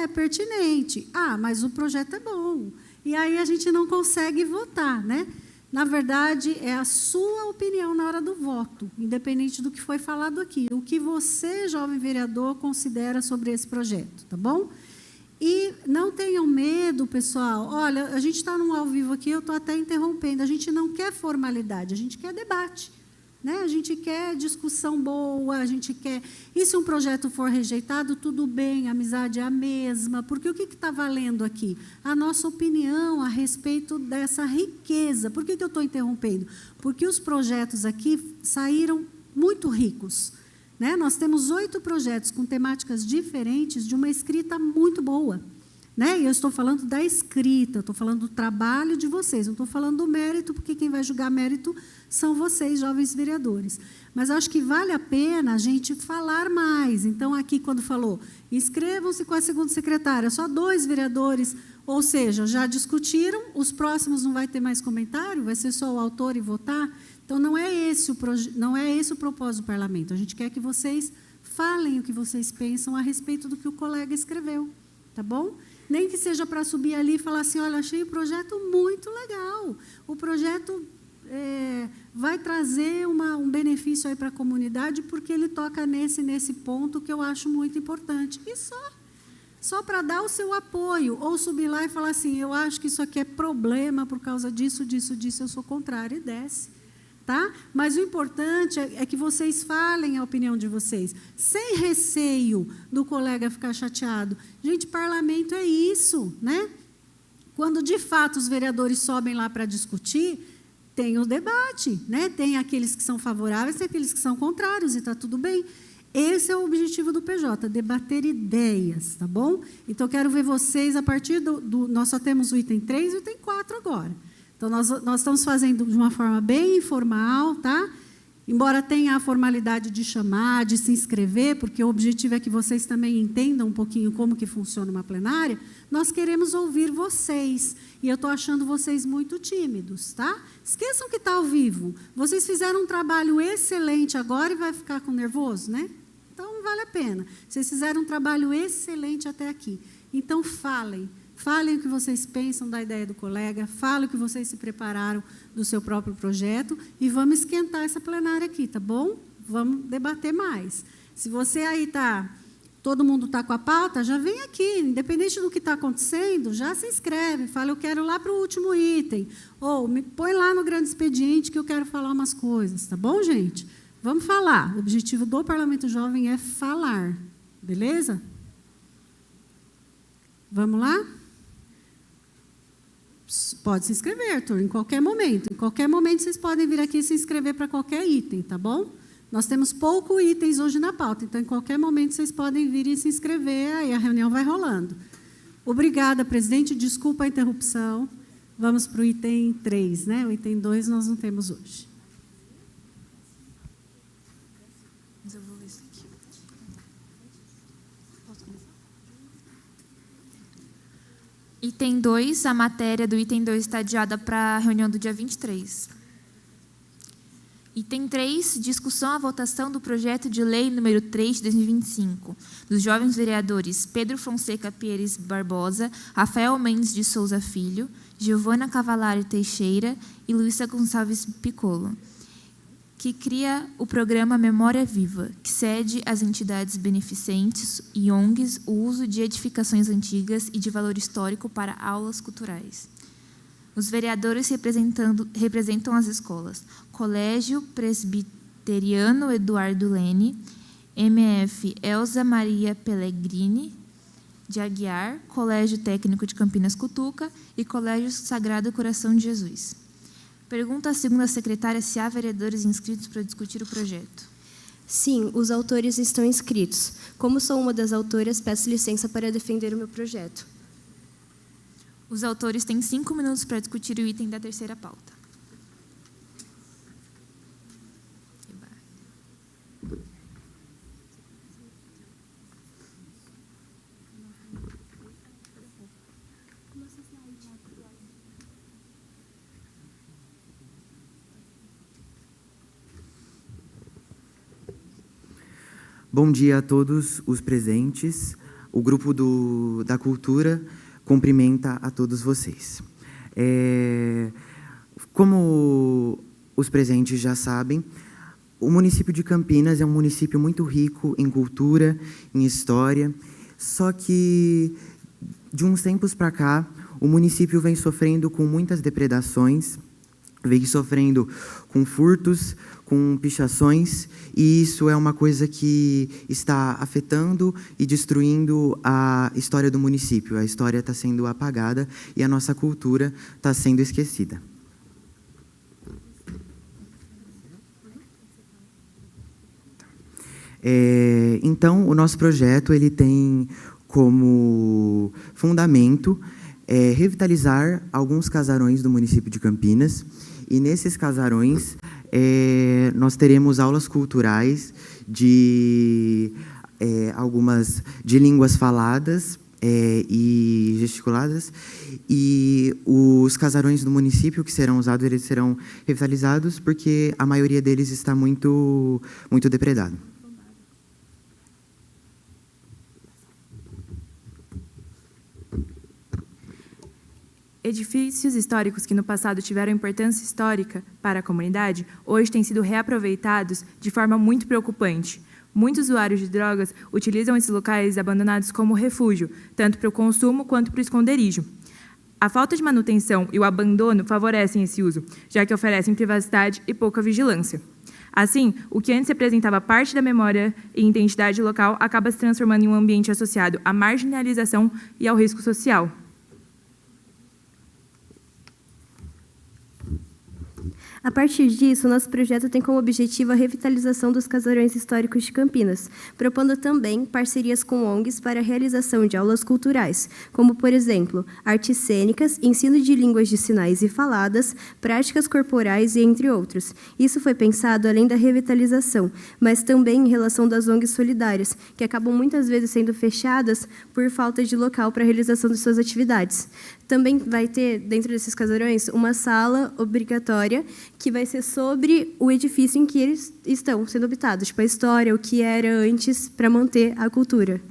é pertinente. Mas o projeto é bom. E aí a gente não consegue votar, né? Na verdade, é a sua opinião na hora do voto, independente do que foi falado aqui. O que você, jovem vereador, considera sobre esse projeto, tá bom? E não tenham medo, pessoal. Olha, a gente está num ao vivo aqui, eu estou até interrompendo. A gente não quer formalidade, a gente quer debate. Né? A gente quer discussão boa, a gente quer... E se um projeto for rejeitado, tudo bem, a amizade é a mesma, porque o que está valendo aqui? A nossa opinião a respeito dessa riqueza. Por que eu estou interrompendo? Porque os projetos aqui saíram muito ricos. Né? Nós temos 8 projetos com temáticas diferentes de uma escrita muito boa. Né? E eu estou falando da escrita, estou falando do trabalho de vocês, não estou falando do mérito, porque quem vai julgar mérito são vocês, jovens vereadores. Mas acho que vale a pena a gente falar mais. Então, aqui, quando falou, inscrevam-se com a segunda secretária, só 2 vereadores, ou seja, já discutiram, os próximos não vai ter mais comentário, vai ser só o autor e votar. Então, não é esse o propósito do parlamento. A gente quer que vocês falem o que vocês pensam a respeito do que o colega escreveu, tá bom? Nem que seja para subir ali e falar assim, olha, achei o projeto muito legal. O projeto vai trazer um benefício aí para a comunidade, porque ele toca nesse ponto que eu acho muito importante. E só para dar o seu apoio, ou subir lá e falar assim, eu acho que isso aqui é problema por causa disso, eu sou contrário, e desce. Tá? Mas o importante é que vocês falem a opinião de vocês, sem receio do colega ficar chateado. Gente, parlamento é isso, né? Quando, de fato, os vereadores sobem lá para discutir, tem o debate, né? Tem aqueles que são favoráveis, tem aqueles que são contrários, e está tudo bem. Esse é o objetivo do PJ, debater ideias, tá bom? Então, eu quero ver vocês, a partir nós só temos o item 3 e o item 4 agora. Então, nós estamos fazendo de uma forma bem informal, tá? Embora tenha a formalidade de chamar, de se inscrever, porque o objetivo é que vocês também entendam um pouquinho como que funciona uma plenária, nós queremos ouvir vocês. E eu estou achando vocês muito tímidos, tá? Esqueçam que está ao vivo. Vocês fizeram um trabalho excelente agora e vai ficar com nervoso, né? Então, não vale a pena. Vocês fizeram um trabalho excelente até aqui. Então, falem. Falem o que vocês pensam da ideia do colega, falem o que vocês se prepararam do seu próprio projeto e vamos esquentar essa plenária aqui, tá bom? Vamos debater mais. Se você aí todo mundo está com a pauta, já vem aqui, independente do que está acontecendo, já se inscreve, fala, eu quero lá para o último item, ou me põe lá no grande expediente que eu quero falar umas coisas, tá bom, gente? Vamos falar. O objetivo do Parlamento Jovem é falar, beleza? Vamos lá? Pode se inscrever, Arthur, em qualquer momento. Em qualquer momento, vocês podem vir aqui e se inscrever para qualquer item, tá bom? Nós temos poucos itens hoje na pauta, então, em qualquer momento, vocês podem vir e se inscrever, aí a reunião vai rolando. Obrigada, presidente. Desculpa a interrupção. Vamos para o item 3, né? O item 2 nós não temos hoje. Item 2, a matéria do item 2 está adiada para a reunião do dia 23. Item 3, discussão à votação do projeto de lei número 3 de 2025, dos jovens vereadores Pedro Fonseca Pires Barbosa, Rafael Mendes de Souza Filho, Giovana Cavalari Teixeira e Luísa Gonçalves Piccolo, que cria o programa Memória Viva, que cede às entidades beneficentes e ONGs o uso de edificações antigas e de valor histórico para aulas culturais. Os vereadores representam as escolas Colégio Presbiteriano Eduardo Lene, MF Elza Maria Pellegrini de Aguiar, Colégio Técnico de Campinas Cutuca e Colégio Sagrado Coração de Jesus. Pergunta à segunda secretária se há vereadores inscritos para discutir o projeto. Sim, os autores estão inscritos. Como sou uma das autoras, peço licença para defender o meu projeto. Os autores têm 5 minutos para discutir o item da terceira pauta. Bom dia a todos os presentes. O grupo da Cultura cumprimenta a todos vocês. Como os presentes já sabem, o município de Campinas é um município muito rico em cultura, em história, só que, de uns tempos para cá, o município vem sofrendo com muitas depredações, vem sofrendo com furtos, com pichações, e isso é uma coisa que está afetando e destruindo a história do município. A história está sendo apagada e a nossa cultura está sendo esquecida. Então, o nosso projeto ele tem como fundamento revitalizar alguns casarões do município de Campinas, e nesses casarões nós teremos aulas culturais de algumas de línguas faladas e gesticuladas, e os casarões do município que serão usados, eles serão revitalizados porque a maioria deles está muito depredado. Edifícios históricos que no passado tiveram importância histórica para a comunidade, hoje têm sido reaproveitados de forma muito preocupante. Muitos usuários de drogas utilizam esses locais abandonados como refúgio, tanto para o consumo quanto para o esconderijo. A falta de manutenção e o abandono favorecem esse uso, já que oferecem privacidade e pouca vigilância. Assim, o que antes representava parte da memória e identidade local acaba se transformando em um ambiente associado à marginalização e ao risco social. A partir disso, nosso projeto tem como objetivo a revitalização dos casarões históricos de Campinas, propondo também parcerias com ONGs para a realização de aulas culturais, como, por exemplo, artes cênicas, ensino de línguas de sinais e faladas, práticas corporais e entre outros. Isso foi pensado além da revitalização, mas também em relação das ONGs solidárias, que acabam muitas vezes sendo fechadas por falta de local para a realização de suas atividades. Também vai ter, dentro desses casarões, uma sala obrigatória que vai ser sobre o edifício em que eles estão sendo habitados, tipo a história, o que era antes, para manter a cultura.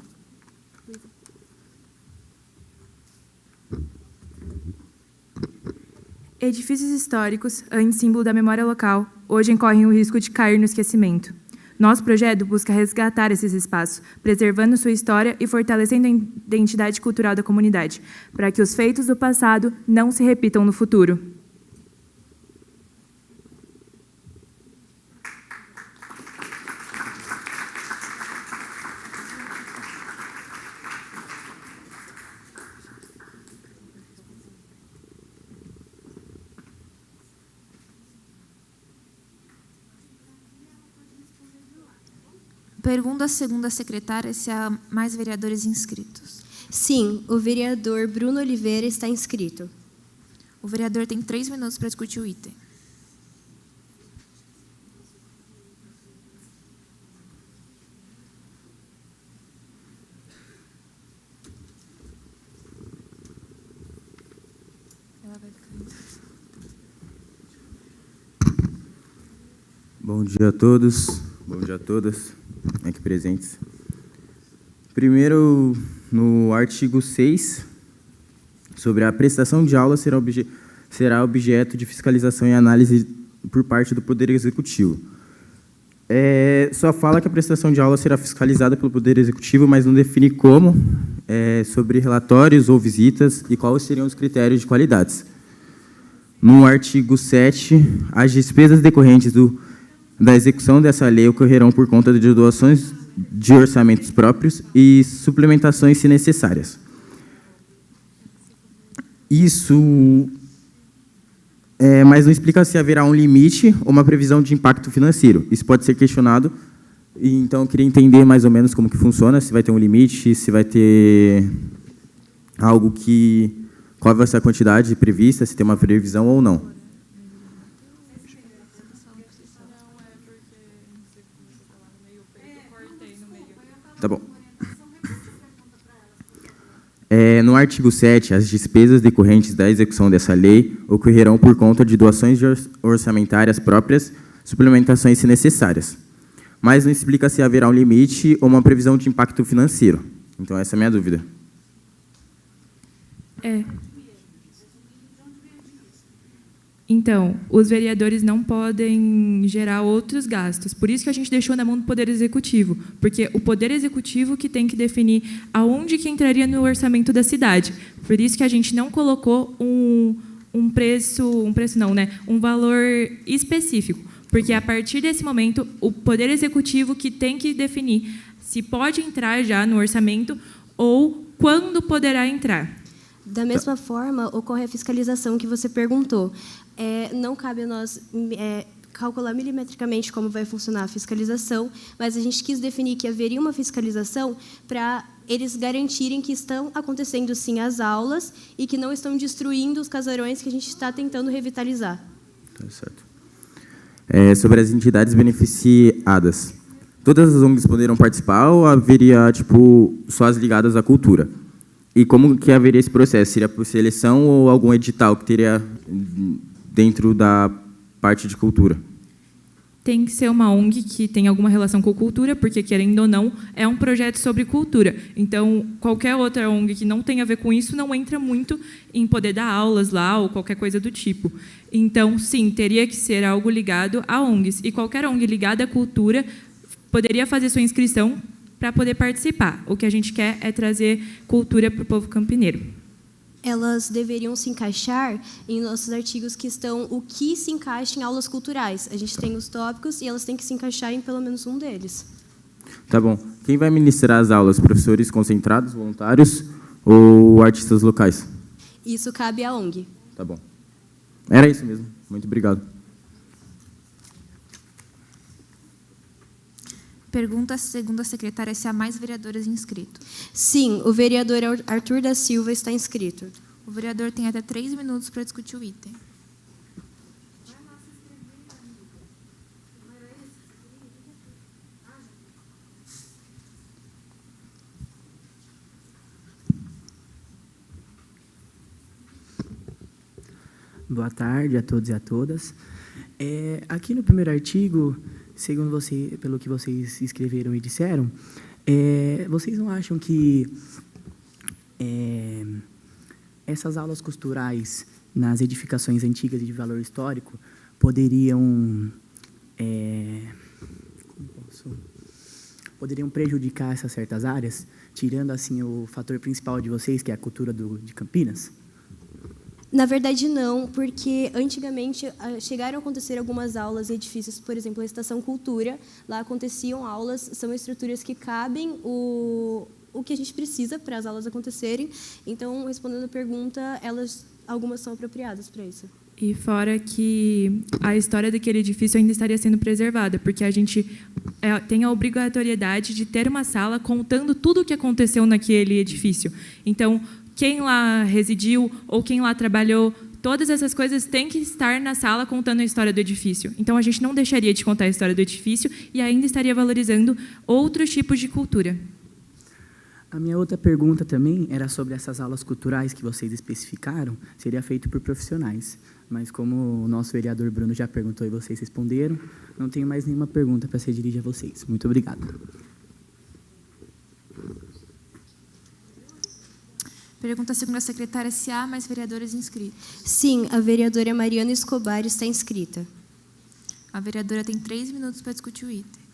Edifícios históricos, antes símbolo da memória local, hoje incorrem o risco de cair no esquecimento. Nosso projeto busca resgatar esses espaços, preservando sua história e fortalecendo a identidade cultural da comunidade, para que os feitos do passado não se repitam no futuro. Pergunta à segunda secretária se há mais vereadores inscritos. Sim, o vereador Bruno Oliveira está inscrito. O vereador tem 3 minutos para discutir o item. Bom dia a todos, bom dia a todas aqui presentes. Primeiro, no artigo 6, sobre a prestação de aula será objeto de fiscalização e análise por parte do Poder Executivo. Só fala que a prestação de aula será fiscalizada pelo Poder Executivo, mas não define como, sobre relatórios ou visitas e quais seriam os critérios de qualidades. No artigo 7, as despesas decorrentes da execução dessa lei ocorrerão por conta de doações de orçamentos próprios e suplementações se necessárias. Isso, mas não explica se haverá um limite ou uma previsão de impacto financeiro. Isso pode ser questionado, então eu queria entender mais ou menos como que funciona, se vai ter um limite, se vai ter algo que... Qual vai ser a quantidade prevista, se tem uma previsão ou não. Tá bom. No artigo 7, as despesas decorrentes da execução dessa lei ocorrerão por conta de doações orçamentárias próprias, suplementações se necessárias. Mas não explica se haverá um limite ou uma previsão de impacto financeiro. Então, essa é a minha dúvida. Então, os vereadores não podem gerar outros gastos. Por isso que a gente deixou na mão do Poder Executivo, porque o Poder Executivo que tem que definir aonde que entraria no orçamento da cidade. Por isso que a gente não colocou um valor específico, porque a partir desse momento o Poder Executivo que tem que definir se pode entrar já no orçamento ou quando poderá entrar. Da mesma forma, ocorre a fiscalização que você perguntou. Não cabe a nós calcular milimetricamente como vai funcionar a fiscalização, mas a gente quis definir que haveria uma fiscalização para eles garantirem que estão acontecendo, sim, as aulas e que não estão destruindo os casarões que a gente está tentando revitalizar. Tá certo. Sobre as entidades beneficiadas, todas as ONGs poderão participar ou haveria só as ligadas à cultura? E como que haveria esse processo? Seria por seleção ou algum edital que teria dentro da parte de cultura? Tem que ser uma ONG que tem alguma relação com cultura, porque, querendo ou não, é um projeto sobre cultura. Então, qualquer outra ONG que não tenha a ver com isso não entra muito em poder dar aulas lá ou qualquer coisa do tipo. Então, sim, teria que ser algo ligado a ONGs. E qualquer ONG ligada à cultura poderia fazer sua inscrição para poder participar. O que a gente quer é trazer cultura para o povo campineiro. Elas deveriam se encaixar em nossos artigos que estão o que se encaixa em aulas culturais. A gente tem os tópicos e elas têm que se encaixar em pelo menos um deles. Tá bom. Quem vai ministrar as aulas? Professores concentrados, voluntários ou artistas locais? Isso cabe à ONG. Tá bom. Era isso mesmo. Muito obrigado. Pergunta, segundo a secretária, se há mais vereadores inscritos. Sim, o vereador Arthur da Silva está inscrito. O vereador tem até 3 minutos para discutir o item. Boa tarde a todos e a todas. Aqui no primeiro artigo, segundo pelo que vocês escreveram e disseram, vocês não acham que essas aulas culturais nas edificações antigas e de valor histórico poderiam prejudicar essas certas áreas, tirando assim o fator principal de vocês, que é a cultura de Campinas? Na verdade, não, porque antigamente chegaram a acontecer algumas aulas em edifícios, por exemplo, a Estação Cultura, lá aconteciam aulas, são estruturas que cabem o que a gente precisa para as aulas acontecerem. Então, respondendo a pergunta, algumas são apropriadas para isso. E fora que a história daquele edifício ainda estaria sendo preservada, porque a gente tem a obrigatoriedade de ter uma sala contando tudo o que aconteceu naquele edifício. Então, quem lá residiu ou quem lá trabalhou, todas essas coisas têm que estar na sala contando a história do edifício. Então, a gente não deixaria de contar a história do edifício e ainda estaria valorizando outros tipos de cultura. A minha outra pergunta também era sobre essas aulas culturais que vocês especificaram, seria feito por profissionais. Mas como o nosso vereador Bruno já perguntou e vocês responderam, não tenho mais nenhuma pergunta para ser dirigida a vocês. Muito obrigado. Pergunta à segunda secretária se há mais vereadores inscritos. Sim, a vereadora Mariana Escobar está inscrita. A vereadora tem 3 minutos para discutir o item.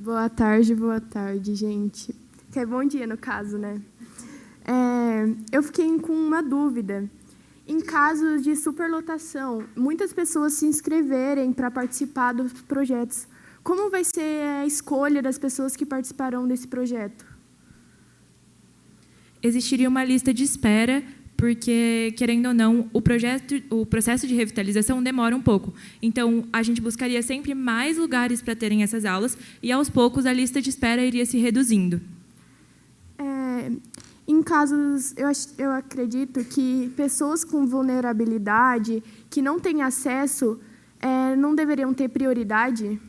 Boa tarde, gente. Que é bom dia, no caso, né? Eu fiquei com uma dúvida. Em casos de superlotação, muitas pessoas se inscreverem para participar dos projetos. Como vai ser a escolha das pessoas que participarão desse projeto? Existiria uma lista de espera, porque, querendo ou não, o processo de revitalização demora um pouco. Então, a gente buscaria sempre mais lugares para terem essas aulas e, aos poucos, a lista de espera iria se reduzindo. Em casos, eu acredito que pessoas com vulnerabilidade, que não têm acesso, não deveriam ter prioridade?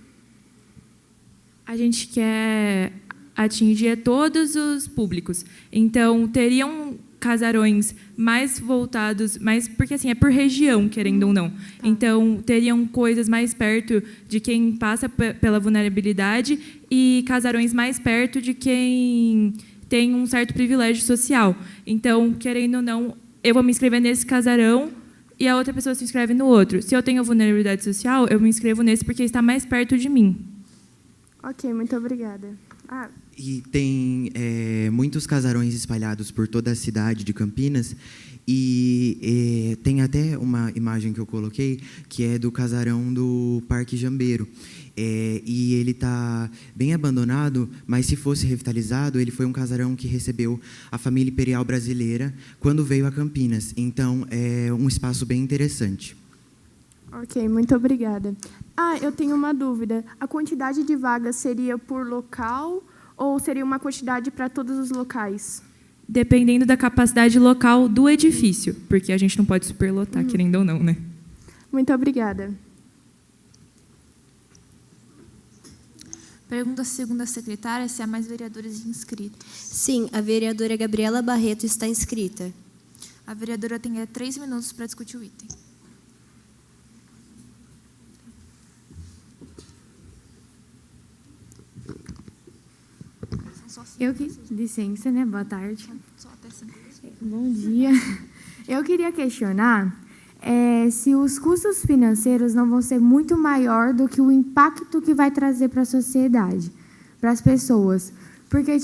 A gente quer atingir todos os públicos. Então, teriam casarões mais voltados, porque assim, é por região, querendo ou não. Então, teriam coisas mais perto de quem passa pela vulnerabilidade e casarões mais perto de quem tem um certo privilégio social. Então, querendo ou não, eu vou me inscrever nesse casarão e a outra pessoa se inscreve no outro. Se eu tenho vulnerabilidade social, eu me inscrevo nesse porque está mais perto de mim. Ok, muito obrigada. E tem muitos casarões espalhados por toda a cidade de Campinas e tem até uma imagem que eu coloquei que é do casarão do Parque Jambeiro. E ele está bem abandonado, mas se fosse revitalizado, ele foi um casarão que recebeu a família imperial brasileira quando veio a Campinas. Então, é um espaço bem interessante. Ok, muito obrigada. Eu tenho uma dúvida. A quantidade de vagas seria por local ou seria uma quantidade para todos os locais? Dependendo da capacidade local do edifício, porque a gente não pode superlotar, querendo ou não, né? Muito obrigada. Pergunta à segunda secretária se há mais vereadores inscritos. Sim, a vereadora Gabriela Barreto está inscrita. A vereadora tem 3 minutos para discutir o item. Licença, né? Boa tarde. Bom dia. Eu queria questionar se os custos financeiros não vão ser muito maior do que o impacto que vai trazer para a sociedade, para as pessoas. Porque,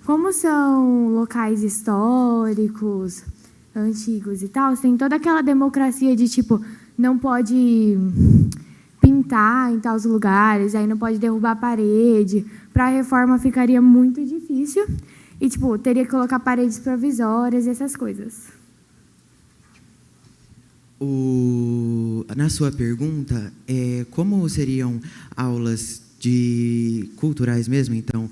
como são locais históricos, antigos e tal, tem toda aquela democracia de, não pode pintar em tais lugares, aí não pode derrubar a parede. Para a reforma ficaria muito difícil e, teria que colocar paredes provisórias e essas coisas. Na sua pergunta, como seriam aulas culturais mesmo, então,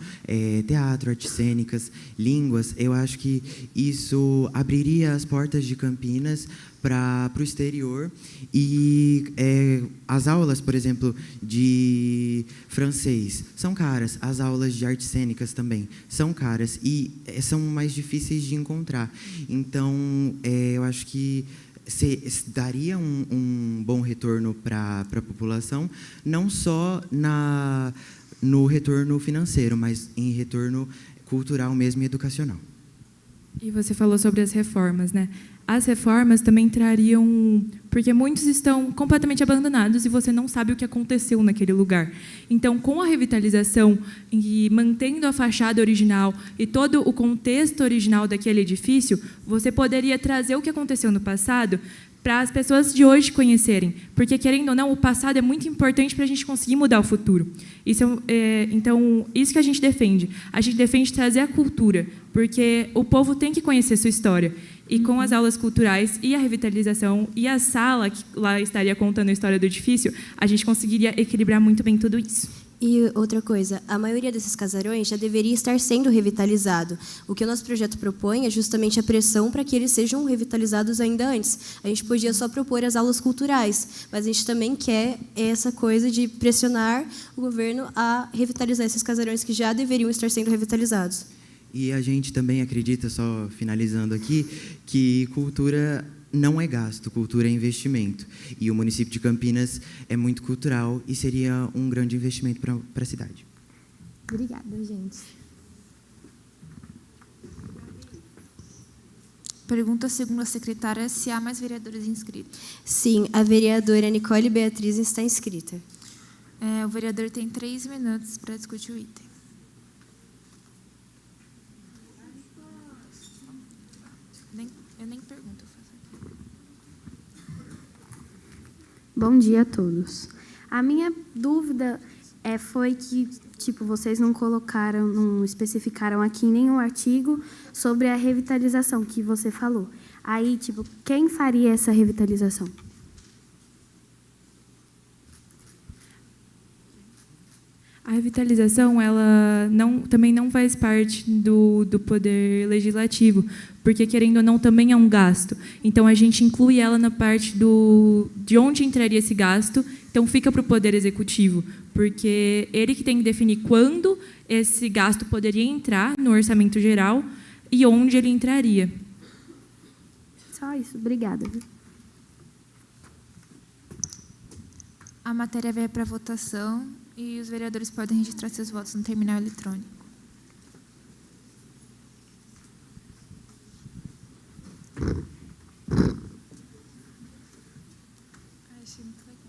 teatro, artes cênicas, línguas, eu acho que isso abriria as portas de Campinas para o exterior e as aulas, por exemplo, de francês são caras, as aulas de artes cênicas também são caras e são mais difíceis de encontrar. Então, eu acho que daria um bom retorno para a população, não só no retorno financeiro, mas em retorno cultural mesmo e educacional. E você falou sobre as reformas, né? As reformas também trariam... Porque muitos estão completamente abandonados e você não sabe o que aconteceu naquele lugar. Então, com a revitalização e mantendo a fachada original e todo o contexto original daquele edifício, você poderia trazer o que aconteceu no passado para as pessoas de hoje conhecerem. Porque, querendo ou não, o passado é muito importante para a gente conseguir mudar o futuro. Então, isso que a gente defende. A gente defende trazer a cultura, porque o povo tem que conhecer sua história. E com as aulas culturais e a revitalização e a sala, que lá estaria contando a história do edifício, a gente conseguiria equilibrar muito bem tudo isso. E outra coisa, a maioria desses casarões já deveria estar sendo revitalizado. O que o nosso projeto propõe é justamente a pressão para que eles sejam revitalizados ainda antes. A gente podia só propor as aulas culturais, mas a gente também quer essa coisa de pressionar o governo a revitalizar esses casarões que já deveriam estar sendo revitalizados. E a gente também acredita, só finalizando aqui, que cultura não é gasto, cultura é investimento. E o município de Campinas é muito cultural e seria um grande investimento para a cidade. Obrigada, gente. Pergunta segundo a secretária se há mais vereadores inscritos. Sim, a vereadora Nicole Beatriz está inscrita. O vereador tem 3 minutos para discutir o item. Eu nem pergunto. Bom dia a todos. A minha dúvida foi que, vocês não colocaram, não especificaram aqui em nenhum artigo sobre a revitalização que você falou. Aí, quem faria essa revitalização? A revitalização, ela também não faz parte do poder legislativo, porque, querendo ou não, também é um gasto. Então, a gente inclui ela na parte de onde entraria esse gasto, então fica para o poder executivo, porque ele que tem que definir quando esse gasto poderia entrar no orçamento geral e onde ele entraria. Só isso, obrigada. A matéria vai para votação e os vereadores podem registrar seus votos no terminal eletrônico. Achei muito legal.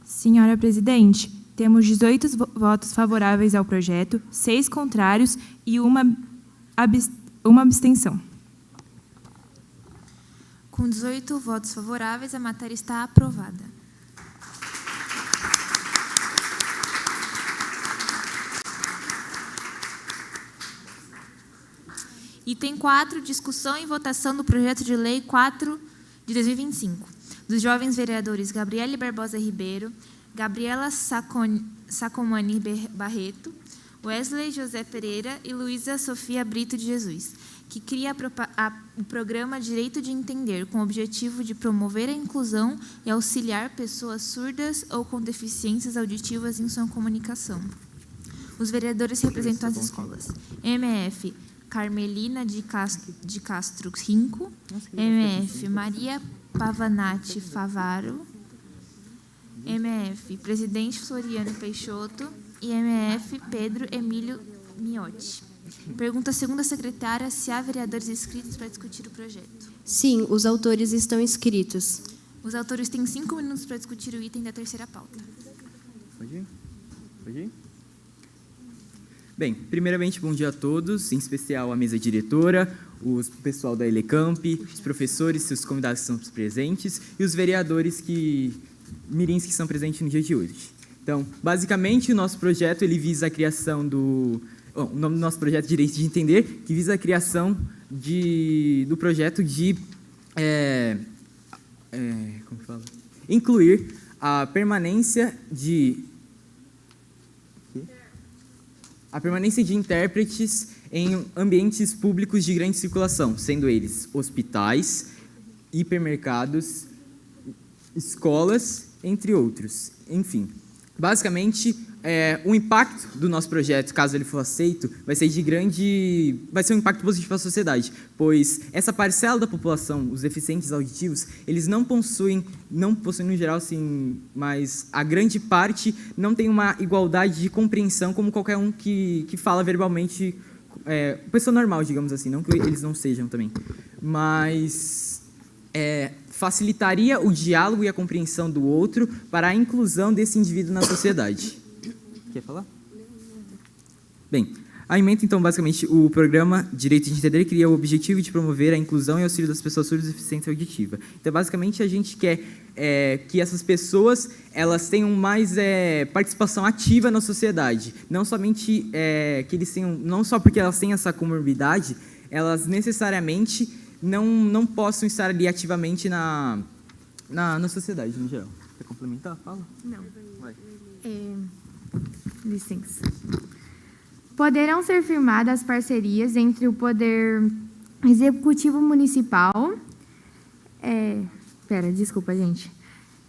Senhora presidente, temos 18 votos favoráveis ao projeto, 6 contrários e uma abstenção. Com 18 votos favoráveis, a matéria está aprovada. Item 4, discussão e votação do projeto de lei 4 de 2025, dos jovens vereadores Gabriele Barbosa Ribeiro, Gabriela Sacomani Barreto, Wesley José Pereira e Luísa Sofia Brito de Jesus, que cria o programa Direito de Entender, com o objetivo de promover a inclusão e auxiliar pessoas surdas ou com deficiências auditivas em sua comunicação. Os vereadores representam as escolas MF Carmelina de Castro Rinco. MF, Maria Pavanati Favaro. MF, Presidente Floriano Peixoto. E MF, Pedro Emílio Miotti. Pergunta a segunda secretária se há vereadores inscritos para discutir o projeto. Sim, os autores estão inscritos. Os autores têm 5 minutos para discutir o item da terceira pauta. Pode ir? Pode ir? Bem, primeiramente, bom dia a todos, em especial a mesa diretora, o pessoal da Elecamp, os professores, seus convidados que estão presentes e os vereadores mirins que estão presentes no dia de hoje. Então, basicamente, o nosso projeto ele visa a criação do... Bom, o nome do nosso projeto é Direito de Entender, que visa a criação do projeto de... como que fala? Incluir a permanência de intérpretes em ambientes públicos de grande circulação, sendo eles hospitais, hipermercados, escolas, entre outros. Enfim, basicamente, o impacto do nosso projeto, caso ele for aceito, vai ser um impacto positivo para a sociedade, pois essa parcela da população, os deficientes auditivos, eles não possuem no geral, assim, mas a grande parte não tem uma igualdade de compreensão como qualquer um que fala verbalmente, pessoa normal, digamos assim, não que eles não sejam também, mas facilitaria o diálogo e a compreensão do outro para a inclusão desse indivíduo na sociedade. Quer falar? Bem, a ementa, então, basicamente, o programa Direito de Entender cria o objetivo de promover a inclusão e auxílio das pessoas surdas e deficientes auditivas. Então, basicamente, a gente quer que essas pessoas elas tenham mais participação ativa na sociedade. Não somente que eles tenham, não só porque elas têm essa comorbidade, elas necessariamente não possam estar ali ativamente na sociedade, no geral. Quer complementar? Fala. Não. Vai. Licença. Poderão ser firmadas parcerias entre o Poder Executivo Municipal... desculpa, gente.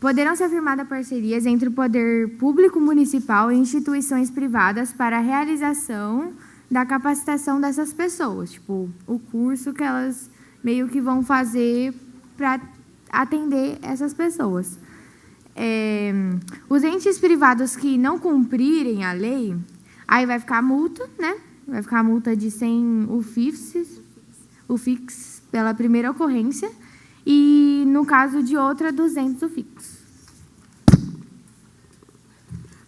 Poderão ser firmadas parcerias entre o Poder Público Municipal e instituições privadas para a realização da capacitação dessas pessoas. Tipo, o curso que elas meio que vão fazer para atender essas pessoas. Os entes privados que não cumprirem a lei, aí vai ficar multa, né? Vai ficar multa de 100 UFIX pela primeira ocorrência e, no caso de outra, 200 UFIX.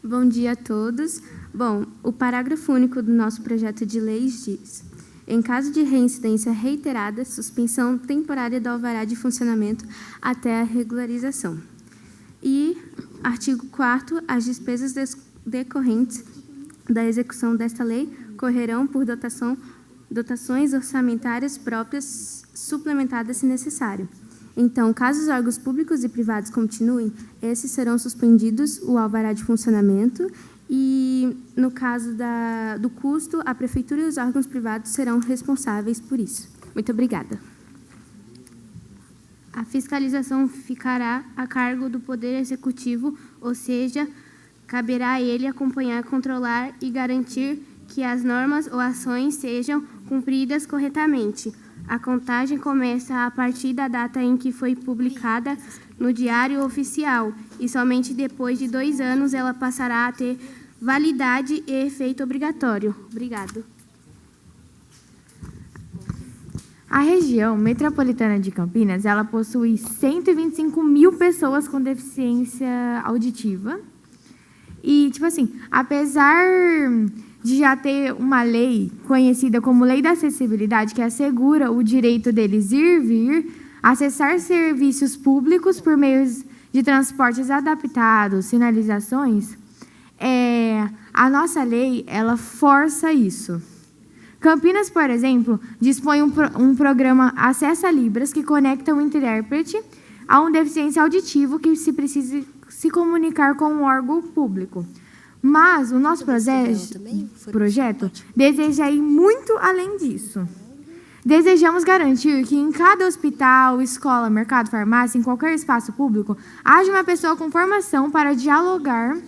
Bom dia a todos. Bom, o parágrafo único do nosso projeto de lei diz: em caso de reincidência reiterada, suspensão temporária do alvará de funcionamento até a regularização. E, artigo 4º, as despesas decorrentes da execução desta lei correrão por dotações orçamentárias próprias suplementadas se necessário. Então, caso os órgãos públicos e privados continuem, esses serão suspendidos o alvará de funcionamento e, no caso do custo, a Prefeitura e os órgãos privados serão responsáveis por isso. Muito obrigada. A fiscalização ficará a cargo do Poder Executivo, ou seja, caberá a ele acompanhar, controlar e garantir que as normas ou ações sejam cumpridas corretamente. A contagem começa a partir da data em que foi publicada no Diário Oficial e somente depois de 2 anos ela passará a ter validade e efeito obrigatório. Obrigado. A região metropolitana de Campinas, ela possui 125 mil pessoas com deficiência auditiva. E, tipo assim, apesar de já ter uma lei conhecida como Lei da Acessibilidade, que assegura o direito deles ir e vir, acessar serviços públicos por meio de transportes adaptados, sinalizações, a nossa lei, ela força isso. Campinas, por exemplo, dispõe um programa Acesso a Libras que conecta o intérprete a um deficiente auditivo que se precisa se comunicar com um órgão público. Mas o nosso projeto deseja ir muito além disso. Desejamos garantir que em cada hospital, escola, mercado, farmácia, em qualquer espaço público, haja uma pessoa com formação para dialogar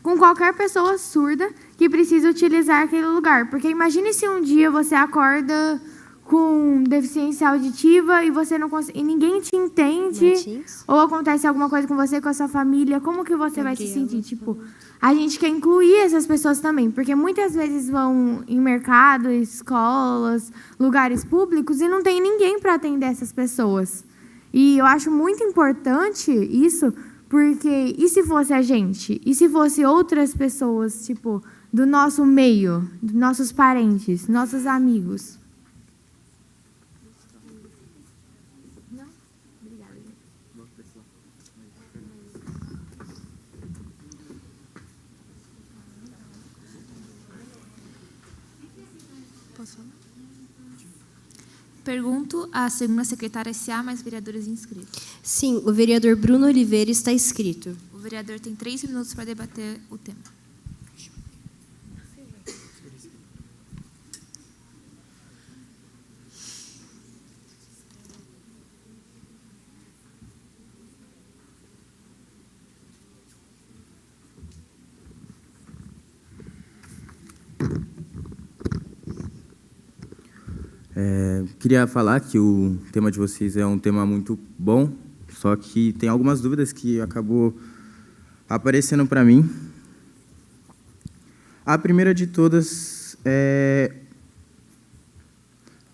com qualquer pessoa surda que precisa utilizar aquele lugar. Porque imagine se um dia você acorda com deficiência auditiva e você não e ninguém te entende, ou acontece alguma coisa com você, com a sua família, como que você vai se sentir? Tipo, a gente quer incluir essas pessoas também, porque muitas vezes vão em mercado, escolas, lugares públicos e não tem ninguém para atender essas pessoas. E eu acho muito importante isso, porque e se fosse a gente? E se fosse outras pessoas, tipo, do nosso meio, dos nossos parentes, nossos amigos? Pergunto à segunda secretária se há mais vereadores inscritos. Sim, o vereador Bruno Oliveira está inscrito. O vereador tem 3 minutos para debater o tema. Queria falar que o tema de vocês é um tema muito bom, só que tem algumas dúvidas que acabou aparecendo para mim. A primeira de todas é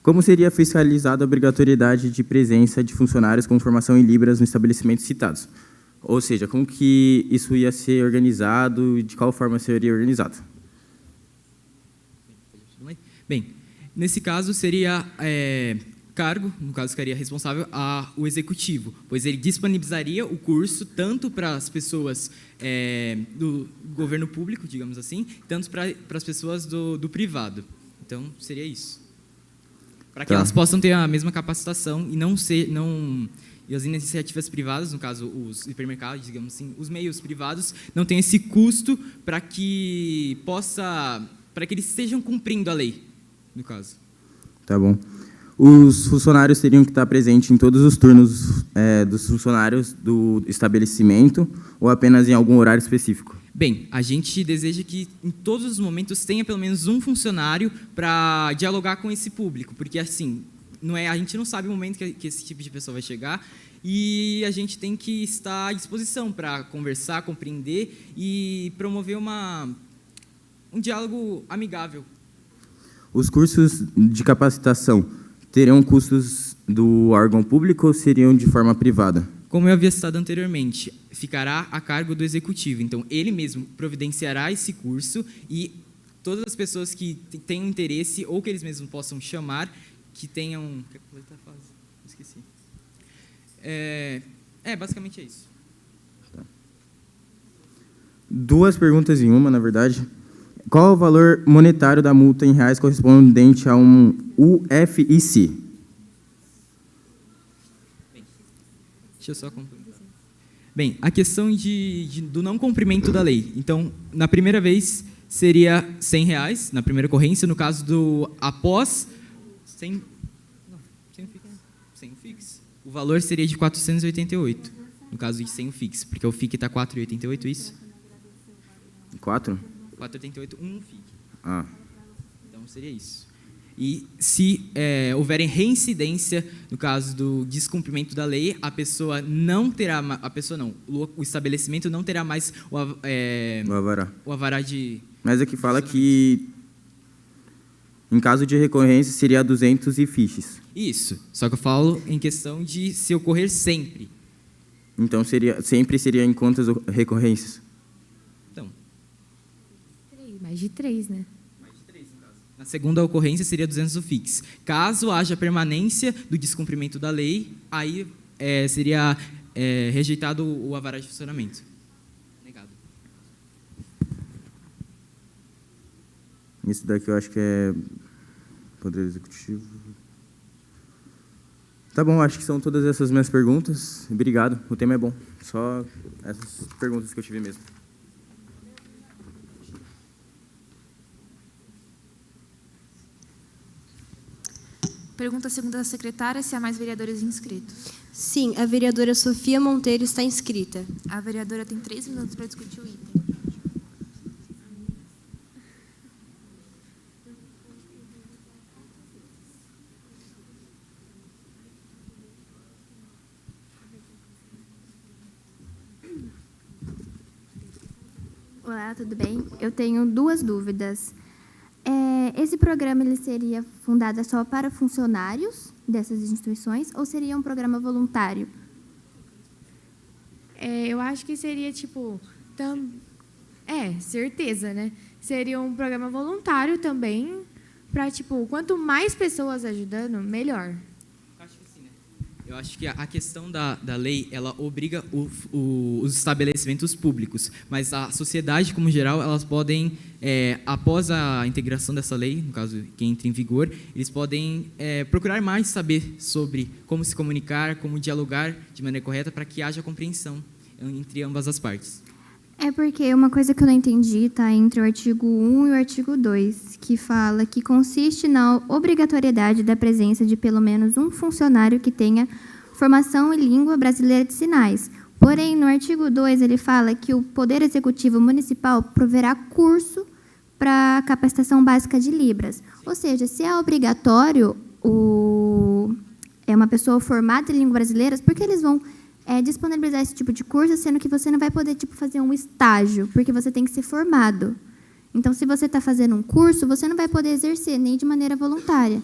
como seria fiscalizada a obrigatoriedade de presença de funcionários com formação em Libras no estabelecimento citados? Ou seja, como que isso ia ser organizado e de qual forma seria organizado? Bem, nesse caso seria cargo, no caso ficaria responsável o executivo, pois ele disponibilizaria o curso tanto para as pessoas do governo público, digamos assim, tanto para as pessoas do privado. Então, seria isso. Para que elas possam ter a mesma capacitação e as iniciativas privadas, no caso os hipermercados, digamos assim, os meios privados, não tenham esse custo para que eles estejam cumprindo a lei, no caso. Tá bom. Os funcionários teriam que estar presentes em todos os turnos dos funcionários do estabelecimento ou apenas em algum horário específico? Bem, a gente deseja que em todos os momentos tenha pelo menos um funcionário para dialogar com esse público, porque assim, a gente não sabe o momento que esse tipo de pessoa vai chegar e a gente tem que estar à disposição para conversar, compreender e promover um diálogo amigável. Os cursos de capacitação teriam custos do órgão público ou seriam de forma privada? Como eu havia citado anteriormente, ficará a cargo do executivo. Então, ele mesmo providenciará esse curso e todas as pessoas que tenham interesse ou que eles mesmos possam chamar, que tenham... Esqueci. Basicamente é isso. Tá. 2 perguntas em uma, na verdade. Qual o valor monetário da multa em reais correspondente a um UFIC? Deixa eu só complementar. Bem, a questão do não cumprimento da lei. Então, na primeira vez, seria R$100, na primeira ocorrência. No caso do após, sem o FIX, o valor seria de 488, no caso de sem o FIX, porque o FIC está 4,88, isso? 4? 4,88, FIC. Ah. Então, seria isso. E se houverem reincidência, no caso do descumprimento da lei, o estabelecimento não terá mais o avará de... Mas aqui fala que, em caso de recorrência, seria 200 e fiches. Isso, só que eu falo em questão de se ocorrer sempre. Então, sempre seria em quantas recorrências? Então. Mais de 3, né? Na segunda ocorrência, seria 200 o FIX. Caso haja permanência do descumprimento da lei, aí seria rejeitado o avará de funcionamento. Negado. Isso daqui eu acho que é Poder Executivo. Tá bom, acho que são todas essas minhas perguntas. Obrigado, o tema é bom. Só essas perguntas que eu tive mesmo. Pergunta a segunda secretária se há mais vereadores inscritos. Sim, a vereadora Sofia Monteiro está inscrita. A vereadora tem 3 minutos para discutir o item. Olá, tudo bem? Eu tenho 2 dúvidas. Esse programa ele seria fundado só para funcionários dessas instituições ou seria um programa voluntário? Eu acho que seria, tipo... certeza, né? Seria um programa voluntário também, para, tipo, quanto mais pessoas ajudando, melhor. Eu acho que a questão da lei, ela obriga os estabelecimentos públicos, mas a sociedade, como geral, elas podem, após a integração dessa lei, no caso, que entra em vigor, eles podem procurar mais saber sobre como se comunicar, como dialogar de maneira correta, para que haja compreensão entre ambas as partes. É porque uma coisa que eu não entendi está entre o artigo 1 e o artigo 2, que fala que consiste na obrigatoriedade da presença de pelo menos um funcionário que tenha formação em língua brasileira de sinais. Porém, no artigo 2, ele fala que o Poder Executivo Municipal proverá curso para capacitação básica de Libras. Ou seja, se é obrigatório uma pessoa formada em língua brasileira, por que eles vão disponibilizar esse tipo de curso, sendo que você não vai poder fazer um estágio, porque você tem que ser formado. Então, se você está fazendo um curso, você não vai poder exercer nem de maneira voluntária,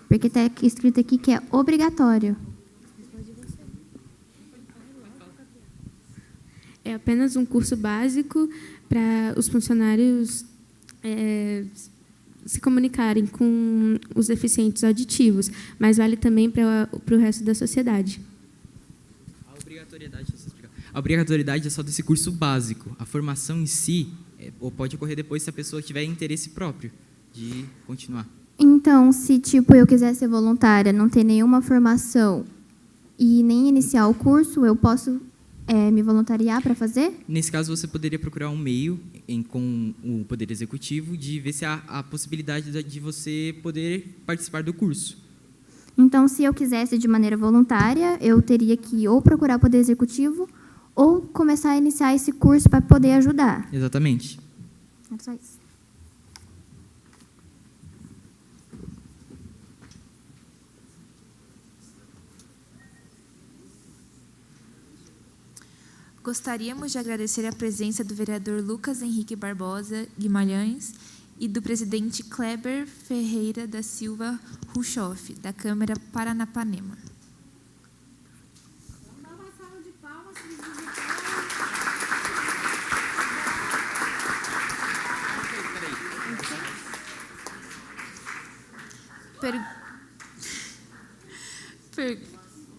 porque está escrito aqui que é obrigatório. É apenas um curso básico para os funcionários se comunicarem com os deficientes auditivos, mas vale também para o resto da sociedade. A obrigatoriedade é só desse curso básico. A formação em si pode ocorrer depois se a pessoa tiver interesse próprio de continuar. Então, se eu quiser ser voluntária, não ter nenhuma formação e nem iniciar o curso, eu posso me voluntariar para fazer? Nesse caso, você poderia procurar um meio com o Poder Executivo de ver se há a possibilidade de você poder participar do curso. Então, se eu quisesse de maneira voluntária, eu teria que ou procurar o Poder Executivo ou começar a iniciar esse curso para poder ajudar. Exatamente. É só isso. Gostaríamos de agradecer a presença do vereador Lucas Henrique Barbosa Guimarães e do presidente Kleber Ferreira da Silva Ruchoff, da Câmara Paranapanema.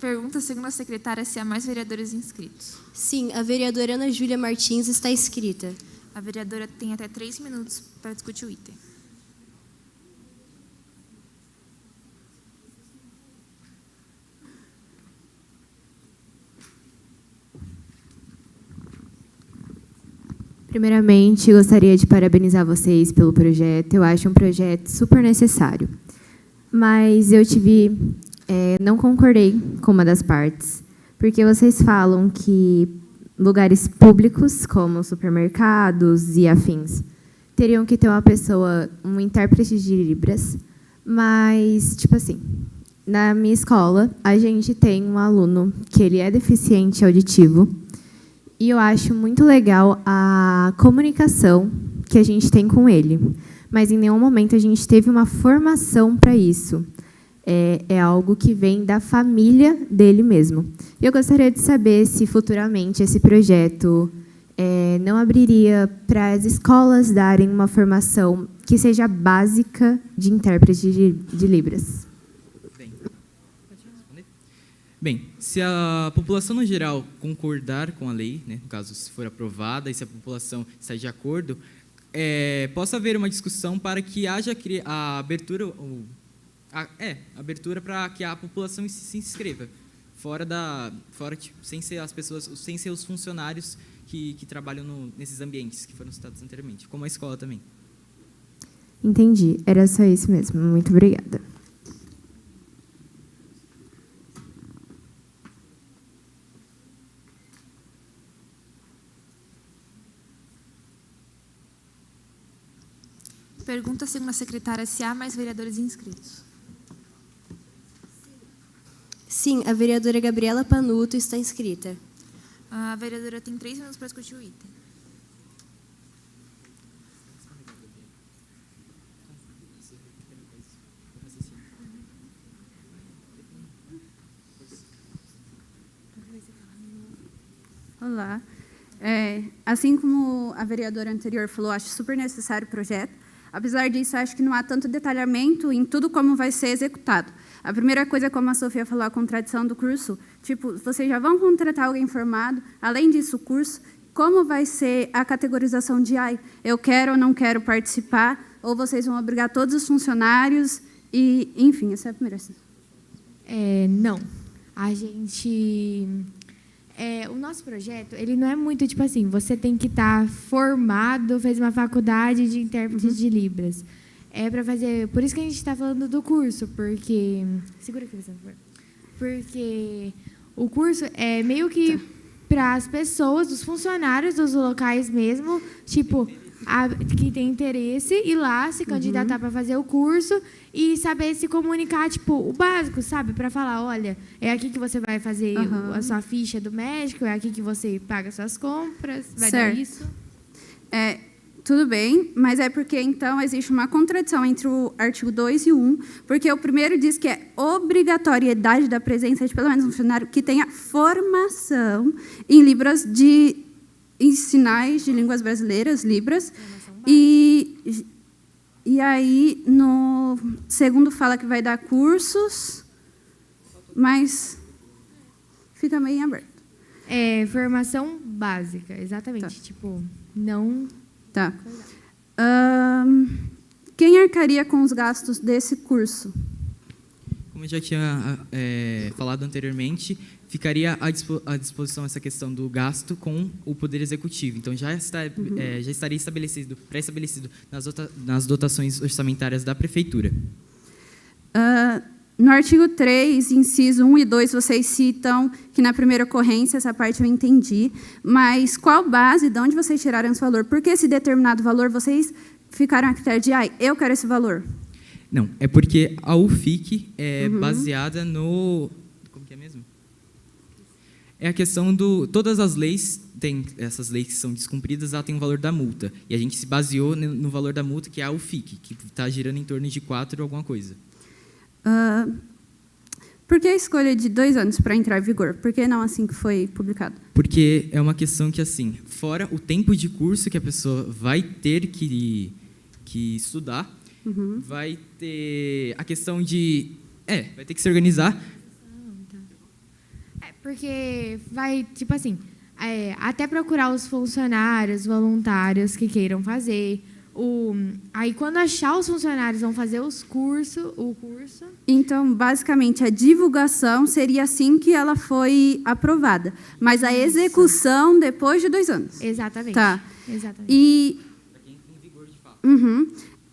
Pergunta, segundo a secretária, se há mais vereadores inscritos. Sim, a vereadora Ana Júlia Martins está inscrita. A vereadora tem até 3 minutos para discutir o item. Primeiramente, gostaria de parabenizar vocês pelo projeto. Eu acho um projeto super necessário. Mas eu não concordei com uma das partes, porque vocês falam que lugares públicos, como supermercados e afins, teriam que ter uma pessoa, um intérprete de Libras, mas, na minha escola, a gente tem um aluno que ele é deficiente auditivo, e eu acho muito legal a comunicação que a gente tem com ele, mas em nenhum momento a gente teve uma formação para isso. É algo que vem da família dele mesmo. Eu gostaria de saber se futuramente esse projeto não abriria para as escolas darem uma formação que seja básica de intérprete de Libras. Bem, se a população no geral concordar com a lei, né, no caso, se for aprovada, e se a população está de acordo, possa haver uma discussão para que haja a abertura... abertura para que a população se inscreva, sem ser as pessoas, sem ser os funcionários que trabalham nesses ambientes que foram citados anteriormente, como a escola também. Entendi, era só isso mesmo. Muito obrigada. Pergunta, segundo a secretária, se há mais vereadores inscritos. Sim, a vereadora Gabriela Panuto está inscrita. A vereadora tem 3 minutos para discutir o item. Olá. Assim como a vereadora anterior falou, acho super necessário o projeto. Apesar disso, acho que não há tanto detalhamento em tudo como vai ser executado. A primeira coisa, como a Sofia falou, a contradição do curso. Tipo, vocês já vão contratar alguém formado, além disso, o curso, como vai ser a categorização de eu quero ou não quero participar, ou vocês vão obrigar todos os funcionários, e, enfim, essa é a primeira. Não. A gente... o nosso projeto, ele não é muito tipo assim, você tem que estar formado, fez uma faculdade de intérprete de Libras. É para fazer... Por isso que a gente está falando do curso, porque... Segura aqui, por favor. Porque o curso é meio que para as pessoas, os funcionários dos locais mesmo, tipo, que tem interesse, ir lá, se candidatar para fazer o curso e saber se comunicar, tipo, o básico, sabe? Para falar, olha, é aqui que você vai fazer a sua ficha do médico, é aqui que você paga suas compras, vai dar isso. Tudo bem, mas é porque, então, existe uma contradição entre o artigo 2 e o 1, porque o primeiro diz que é obrigatoriedade da presença de pelo menos um funcionário que tenha formação em Libras em sinais de línguas brasileiras, Libras, e aí, no segundo, fala que vai dar cursos, mas fica meio em aberto. Formação básica, exatamente. Tipo, não... Tá. Quem arcaria com os gastos desse curso? Como eu já tinha falado anteriormente, ficaria à disposição essa questão do gasto com o Poder Executivo. Então, já estaria pré-estabelecido nas dotações orçamentárias da Prefeitura. No artigo 3, inciso 1 e 2, vocês citam que na primeira ocorrência, essa parte eu entendi, mas qual base, de onde vocês tiraram esse valor? Por que esse determinado valor vocês ficaram a critério de, eu quero esse valor? Não, é porque a UFIC é baseada no... Como que é mesmo? É a questão do... Todas as leis, essas leis que são descumpridas, ela tem um valor da multa. E a gente se baseou no valor da multa, que é a UFIC, que está girando em torno de 4 alguma coisa. Por que a escolha de 2 anos para entrar em vigor? Por que não assim que foi publicado? Porque é uma questão que, assim, fora o tempo de curso que a pessoa vai ter que estudar, vai ter a questão de... vai ter que se organizar. Porque vai, tipo assim, até procurar os funcionários, voluntários que queiram fazer... Aí, quando achar os funcionários vão fazer o curso... Então, basicamente, a divulgação seria assim que ela foi aprovada. Mas a execução depois de 2 anos. Exatamente. Tá. Exatamente.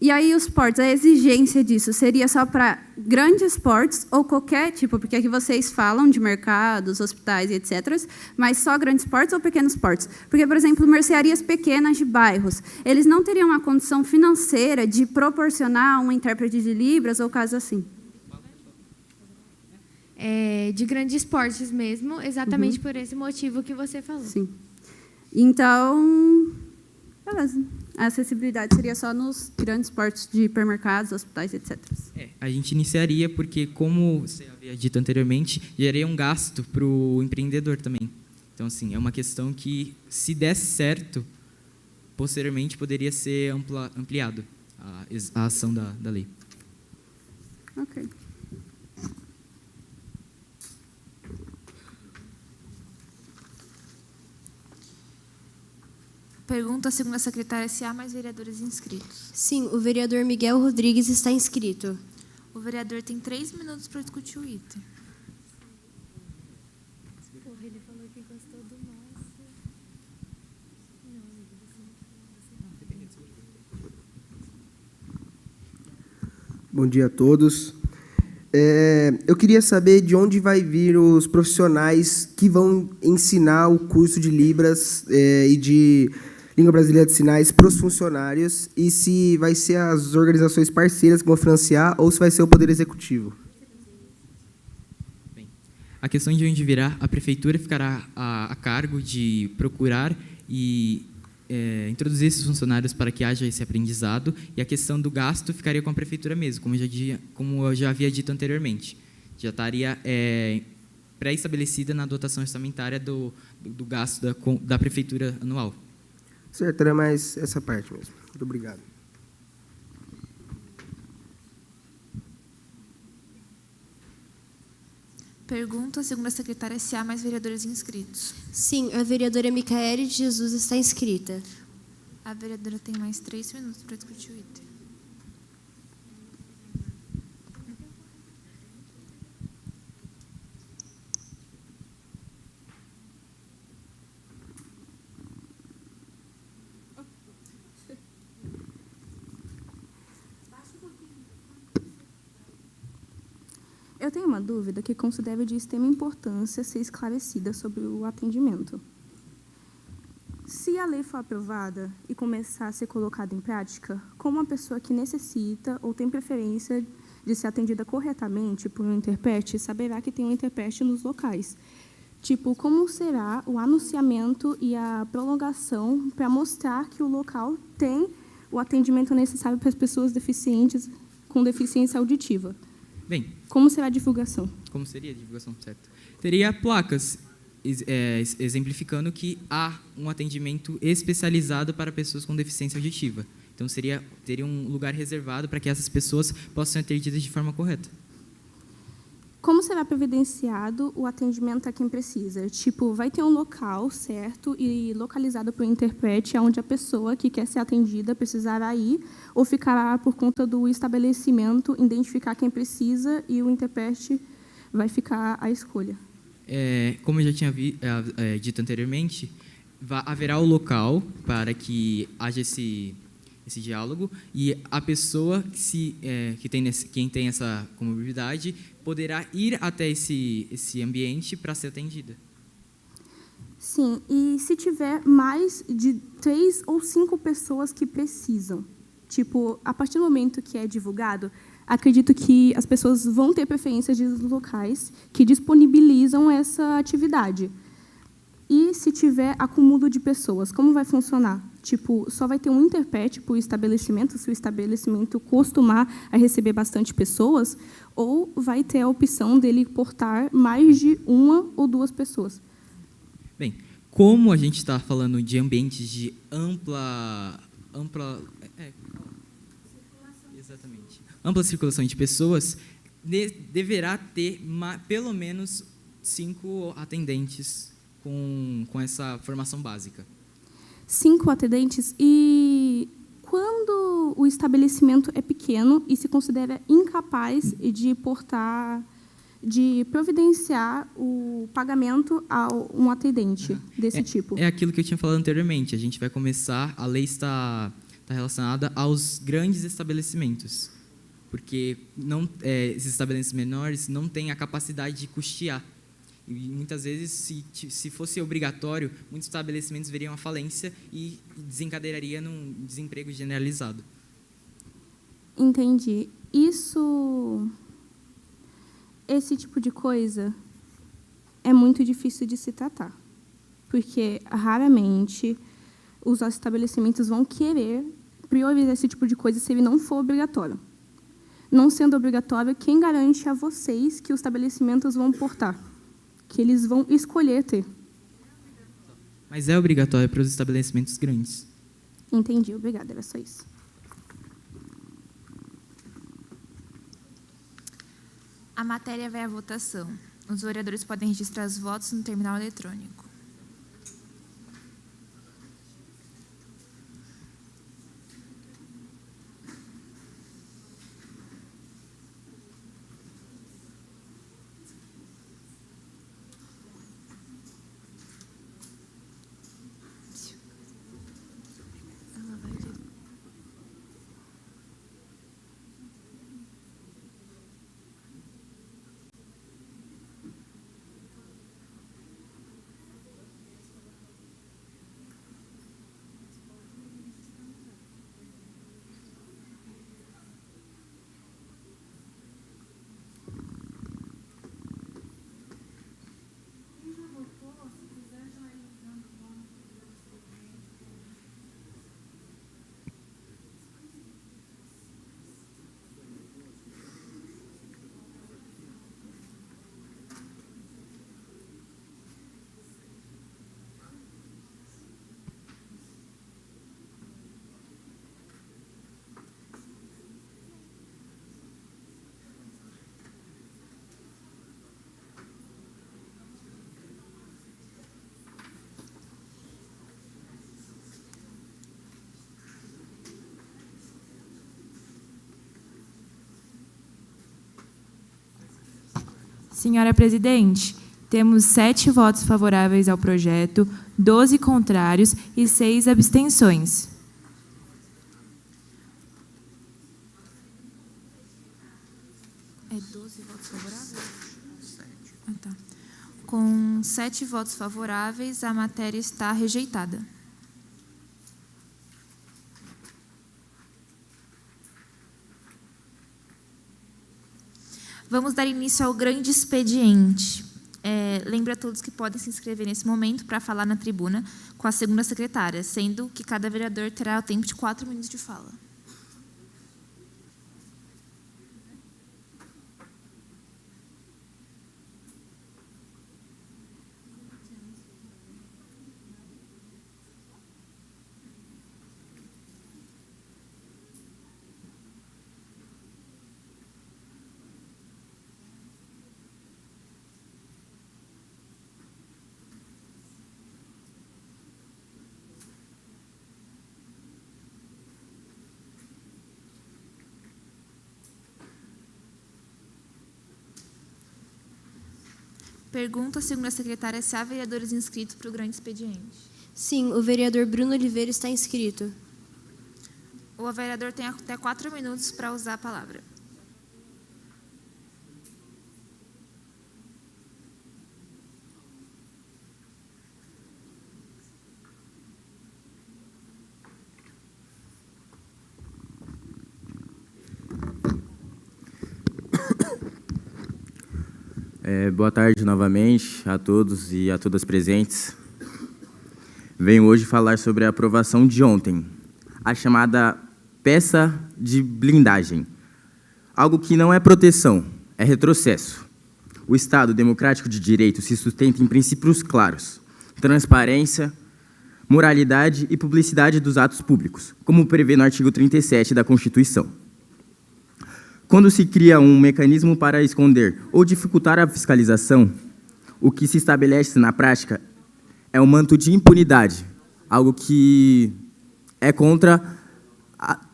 E aí, os portos, a exigência disso seria só para grandes portos ou qualquer tipo? Porque aqui vocês falam de mercados, hospitais e etc., mas só grandes portos ou pequenos portos? Porque, por exemplo, mercearias pequenas de bairros, eles não teriam uma condição financeira de proporcionar um intérprete de Libras ou caso assim? De grandes portes mesmo, exatamente por esse motivo que você falou. Sim. Então, beleza. A acessibilidade seria só nos grandes portos de hipermercados, hospitais, etc. A gente iniciaria porque, como você havia dito anteriormente, geraria um gasto para o empreendedor também. Então, assim, é uma questão que, se desse certo, posteriormente poderia ser ampliado a ação da lei. Ok. Pergunta, segundo a secretária, se há mais vereadores inscritos. Sim, o vereador Miguel Rodrigues está inscrito. O vereador tem 3 minutos para discutir o item. Ele falou que gostou do nosso. Bom dia a todos. Eu queria saber de onde vai vir os profissionais que vão ensinar o curso de Libras e de Língua Brasileira de Sinais para os funcionários e se vai ser as organizações parceiras que vão financiar ou se vai ser o Poder Executivo. Bem, a questão de onde virá, a Prefeitura ficará a cargo de procurar e introduzir esses funcionários para que haja esse aprendizado e a questão do gasto ficaria com a Prefeitura mesmo, como eu já havia dito anteriormente. Já estaria pré-estabelecida na dotação orçamentária do gasto da prefeitura anual. Certo, era mais essa parte mesmo. Muito obrigado. Pergunta, segundo a secretária, se há mais vereadores inscritos. Sim, a vereadora Micaele de Jesus está inscrita. A vereadora tem mais 3 minutos para discutir o item. Eu tenho uma dúvida que considero de extrema importância ser esclarecida sobre o atendimento. Se a lei for aprovada e começar a ser colocada em prática, como uma pessoa que necessita ou tem preferência de ser atendida corretamente por um intérprete saberá que tem um intérprete nos locais? Tipo, como será o anunciamento e a prolongação para mostrar que o local tem o atendimento necessário para as pessoas deficientes com deficiência auditiva? Bem, como será a divulgação? Como seria a divulgação, certo? Teria placas exemplificando que há um atendimento especializado para pessoas com deficiência auditiva. Então, teria um lugar reservado para que essas pessoas possam ser atendidas de forma correta. Como será providenciado o atendimento a quem precisa? Tipo, vai ter um local certo e localizado para o intérprete, onde a pessoa que quer ser atendida precisará ir, ou ficará por conta do estabelecimento identificar quem precisa e o intérprete vai ficar à escolha? Como eu já tinha dito anteriormente, haverá o local para que haja esse diálogo e a pessoa quem tem essa comorbidade poderá ir até esse ambiente para ser atendida. Sim, e se tiver mais de 3 ou 5 pessoas que precisam, tipo, a partir do momento que é divulgado, acredito que as pessoas vão ter preferência de locais que disponibilizam essa atividade. E se tiver acúmulo de pessoas, como vai funcionar? Tipo, só vai ter um intérprete por estabelecimento, se o estabelecimento costumar a receber bastante pessoas, ou vai ter a opção dele portar mais de 1 ou 2 pessoas? Bem, como a gente está falando de ambientes de ampla circulação de pessoas, deverá ter pelo menos 5 atendentes com essa formação básica. 5 atendentes, e quando o estabelecimento é pequeno e se considera incapaz de providenciar o pagamento a um atendente desse tipo? É aquilo que eu tinha falado anteriormente. A gente vai começar, a lei está relacionada aos grandes estabelecimentos, porque esses estabelecimentos menores não têm a capacidade de custear. E muitas vezes, se fosse obrigatório, muitos estabelecimentos veriam a falência e desencadearia num desemprego generalizado. Entendi. Esse tipo de coisa é muito difícil de se tratar, porque raramente os estabelecimentos vão querer priorizar esse tipo de coisa se ele não for obrigatório. Não sendo obrigatório, quem garante a vocês que os estabelecimentos vão portar? Que eles vão escolher ter. Mas é obrigatório para os estabelecimentos grandes. Entendi, obrigada, era só isso. A matéria vai à votação. Os vereadores podem registrar os votos no terminal eletrônico. Senhora Presidente, temos 7 votos favoráveis ao projeto, 12 contrários e 6 abstenções. É 12 votos favoráveis? Ah, tá. Com 7 votos favoráveis, a matéria está rejeitada. Vamos dar início ao grande expediente. Lembro a todos que podem se inscrever nesse momento para falar na tribuna com a segunda secretária, sendo que cada vereador terá o tempo de 4 minutos de fala. Pergunta à segunda secretária se há vereadores inscritos para o grande expediente. Sim, o vereador Bruno Oliveira está inscrito. O vereador tem até 4 minutos para usar a palavra. Boa tarde novamente a todos e a todas presentes. Venho hoje falar sobre a aprovação de ontem, a chamada peça de blindagem. Algo que não é proteção, é retrocesso. O Estado democrático de direito se sustenta em princípios claros: transparência, moralidade e publicidade dos atos públicos, como prevê no artigo 37 da Constituição. Quando se cria um mecanismo para esconder ou dificultar a fiscalização, o que se estabelece na prática é um manto de impunidade, algo que é contra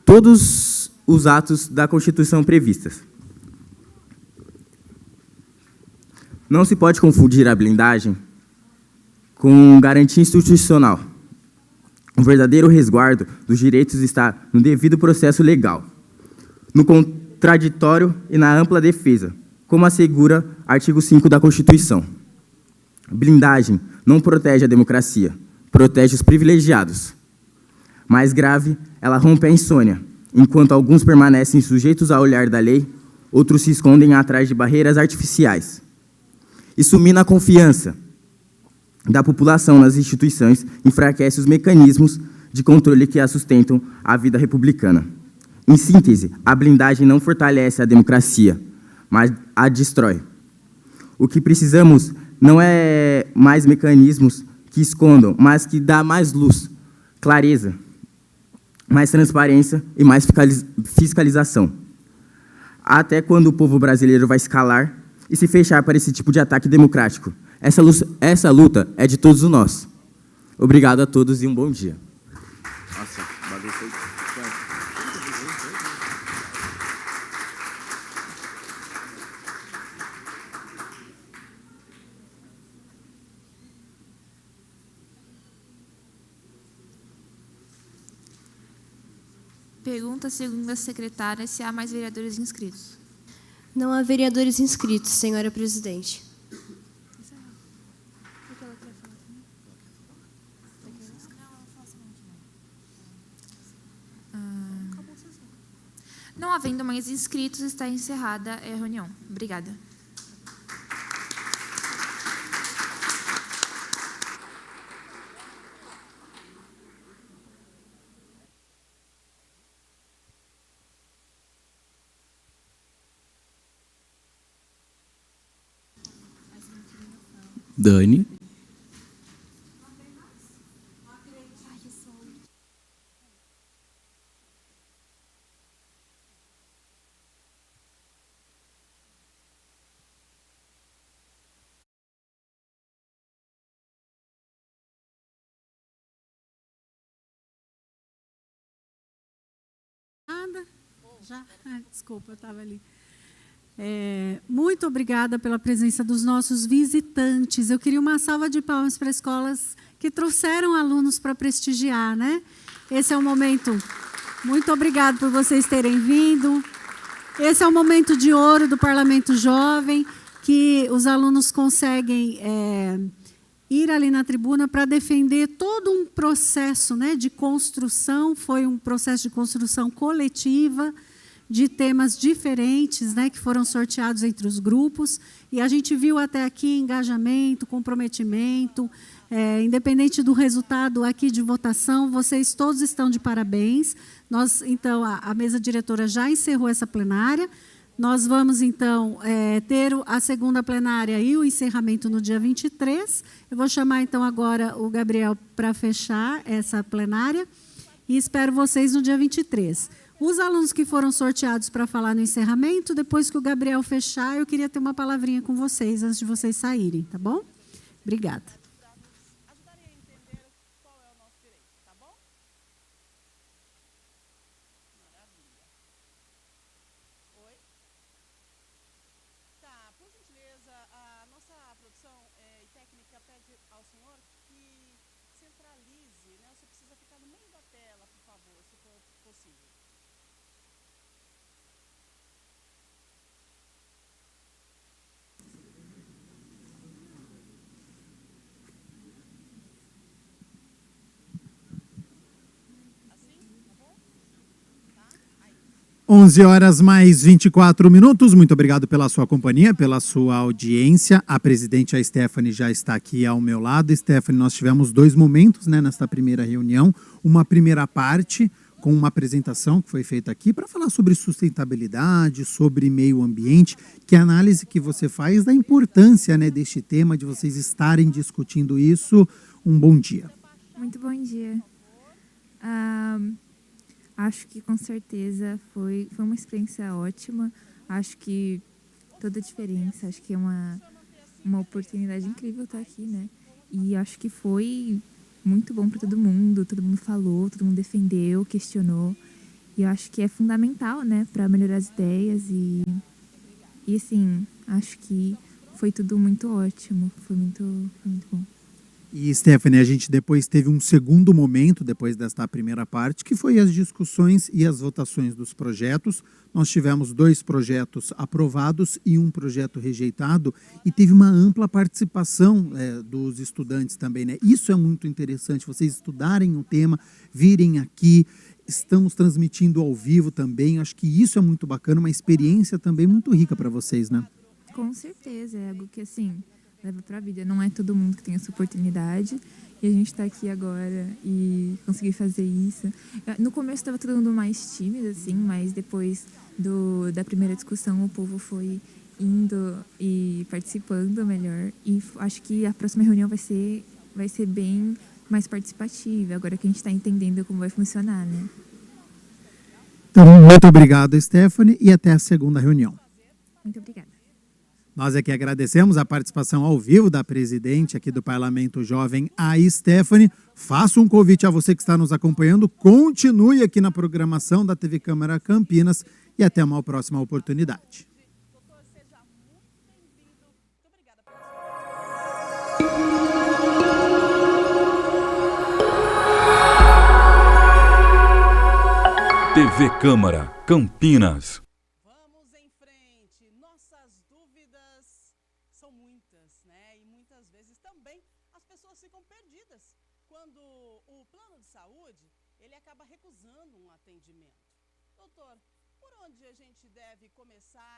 todos os atos da Constituição previstos. Não se pode confundir a blindagem com garantia institucional. O verdadeiro resguardo dos direitos está no devido processo legal, no contraditório e na ampla defesa, como assegura o artigo 5 da Constituição. Blindagem não protege a democracia, protege os privilegiados. Mais grave, ela rompe a insônia. Enquanto alguns permanecem sujeitos ao olhar da lei, outros se escondem atrás de barreiras artificiais. Isso mina a confiança da população nas instituições, enfraquece os mecanismos de controle que a sustentam a vida republicana. Em síntese, a blindagem não fortalece a democracia, mas a destrói. O que precisamos não é mais mecanismos que escondam, mas que dá mais luz, clareza, mais transparência e mais fiscalização. Até quando o povo brasileiro vai se calar e se fechar para esse tipo de ataque democrático? Essa luta é de todos nós. Obrigado a todos e um bom dia. Nossa, Pergunta à segunda secretária se há mais vereadores inscritos. Não há vereadores inscritos, senhora presidente. Não havendo mais inscritos, está encerrada a reunião. Obrigada. Dani. Nada? Já? Desculpa, eu estava ali. Muito obrigada pela presença dos nossos visitantes. Eu queria uma salva de palmas para escolas que trouxeram alunos para prestigiar, né? Esse é o momento. Muito obrigada por vocês terem vindo. Esse é o momento de ouro do Parlamento Jovem, que os alunos conseguem ir ali na tribuna para defender todo um processo, né, de construção. Foi um processo de construção coletiva, de temas diferentes, né, que foram sorteados entre os grupos, e a gente viu até aqui engajamento, comprometimento, independente do resultado aqui de votação, vocês todos estão de parabéns. Nós, então, a mesa diretora já encerrou essa plenária, nós vamos, então, ter a segunda plenária e o encerramento no dia 23. Eu vou chamar, então, agora o Gabriel para fechar essa plenária, e espero vocês no dia 23. Os alunos que foram sorteados para falar no encerramento, depois que o Gabriel fechar, eu queria ter uma palavrinha com vocês, antes de vocês saírem, tá bom? Obrigada. Onze horas mais 24 minutos. Muito obrigado pela sua companhia, pela sua audiência. A presidente, a Stephanie, já está aqui ao meu lado. Stephanie, nós tivemos 2 momentos, né, nesta primeira reunião. Uma primeira parte com uma apresentação que foi feita aqui para falar sobre sustentabilidade, sobre meio ambiente. Que análise que você faz da importância, né, deste tema, de vocês estarem discutindo isso. Um bom dia. Muito bom dia. Acho que, com certeza, foi uma experiência ótima. Acho que toda a diferença, acho que é uma oportunidade incrível estar aqui, né? E acho que foi muito bom para todo mundo falou, todo mundo defendeu, questionou. E eu acho que é fundamental, né, para melhorar as ideias. E assim, acho que foi tudo muito ótimo, foi muito bom. E, Stephanie, a gente depois teve um segundo momento, depois desta primeira parte, que foi as discussões e as votações dos projetos. Nós tivemos 2 projetos aprovados e um projeto rejeitado, e teve uma ampla participação dos estudantes também, né? Isso é muito interessante, vocês estudarem o tema, virem aqui, estamos transmitindo ao vivo também. Acho que isso é muito bacana, uma experiência também muito rica para vocês, né? Com certeza, é algo que, assim, leva para a vida. Não é todo mundo que tem essa oportunidade, e a gente está aqui agora e conseguir fazer isso. No começo estava todo mundo mais tímido, assim, mas depois da primeira discussão o povo foi indo e participando melhor, e acho que a próxima reunião vai ser bem mais participativa, agora que a gente está entendendo como vai funcionar, né? Então, muito obrigado, Stephanie, e até a segunda reunião. Muito obrigada. Nós aqui agradecemos a participação ao vivo da presidente aqui do Parlamento Jovem, a Stephanie. Faço um convite a você que está nos acompanhando, continue aqui na programação da TV Câmara Campinas e até uma próxima oportunidade. TV Câmara Campinas. Recusando um atendimento. Doutor, por onde a gente deve começar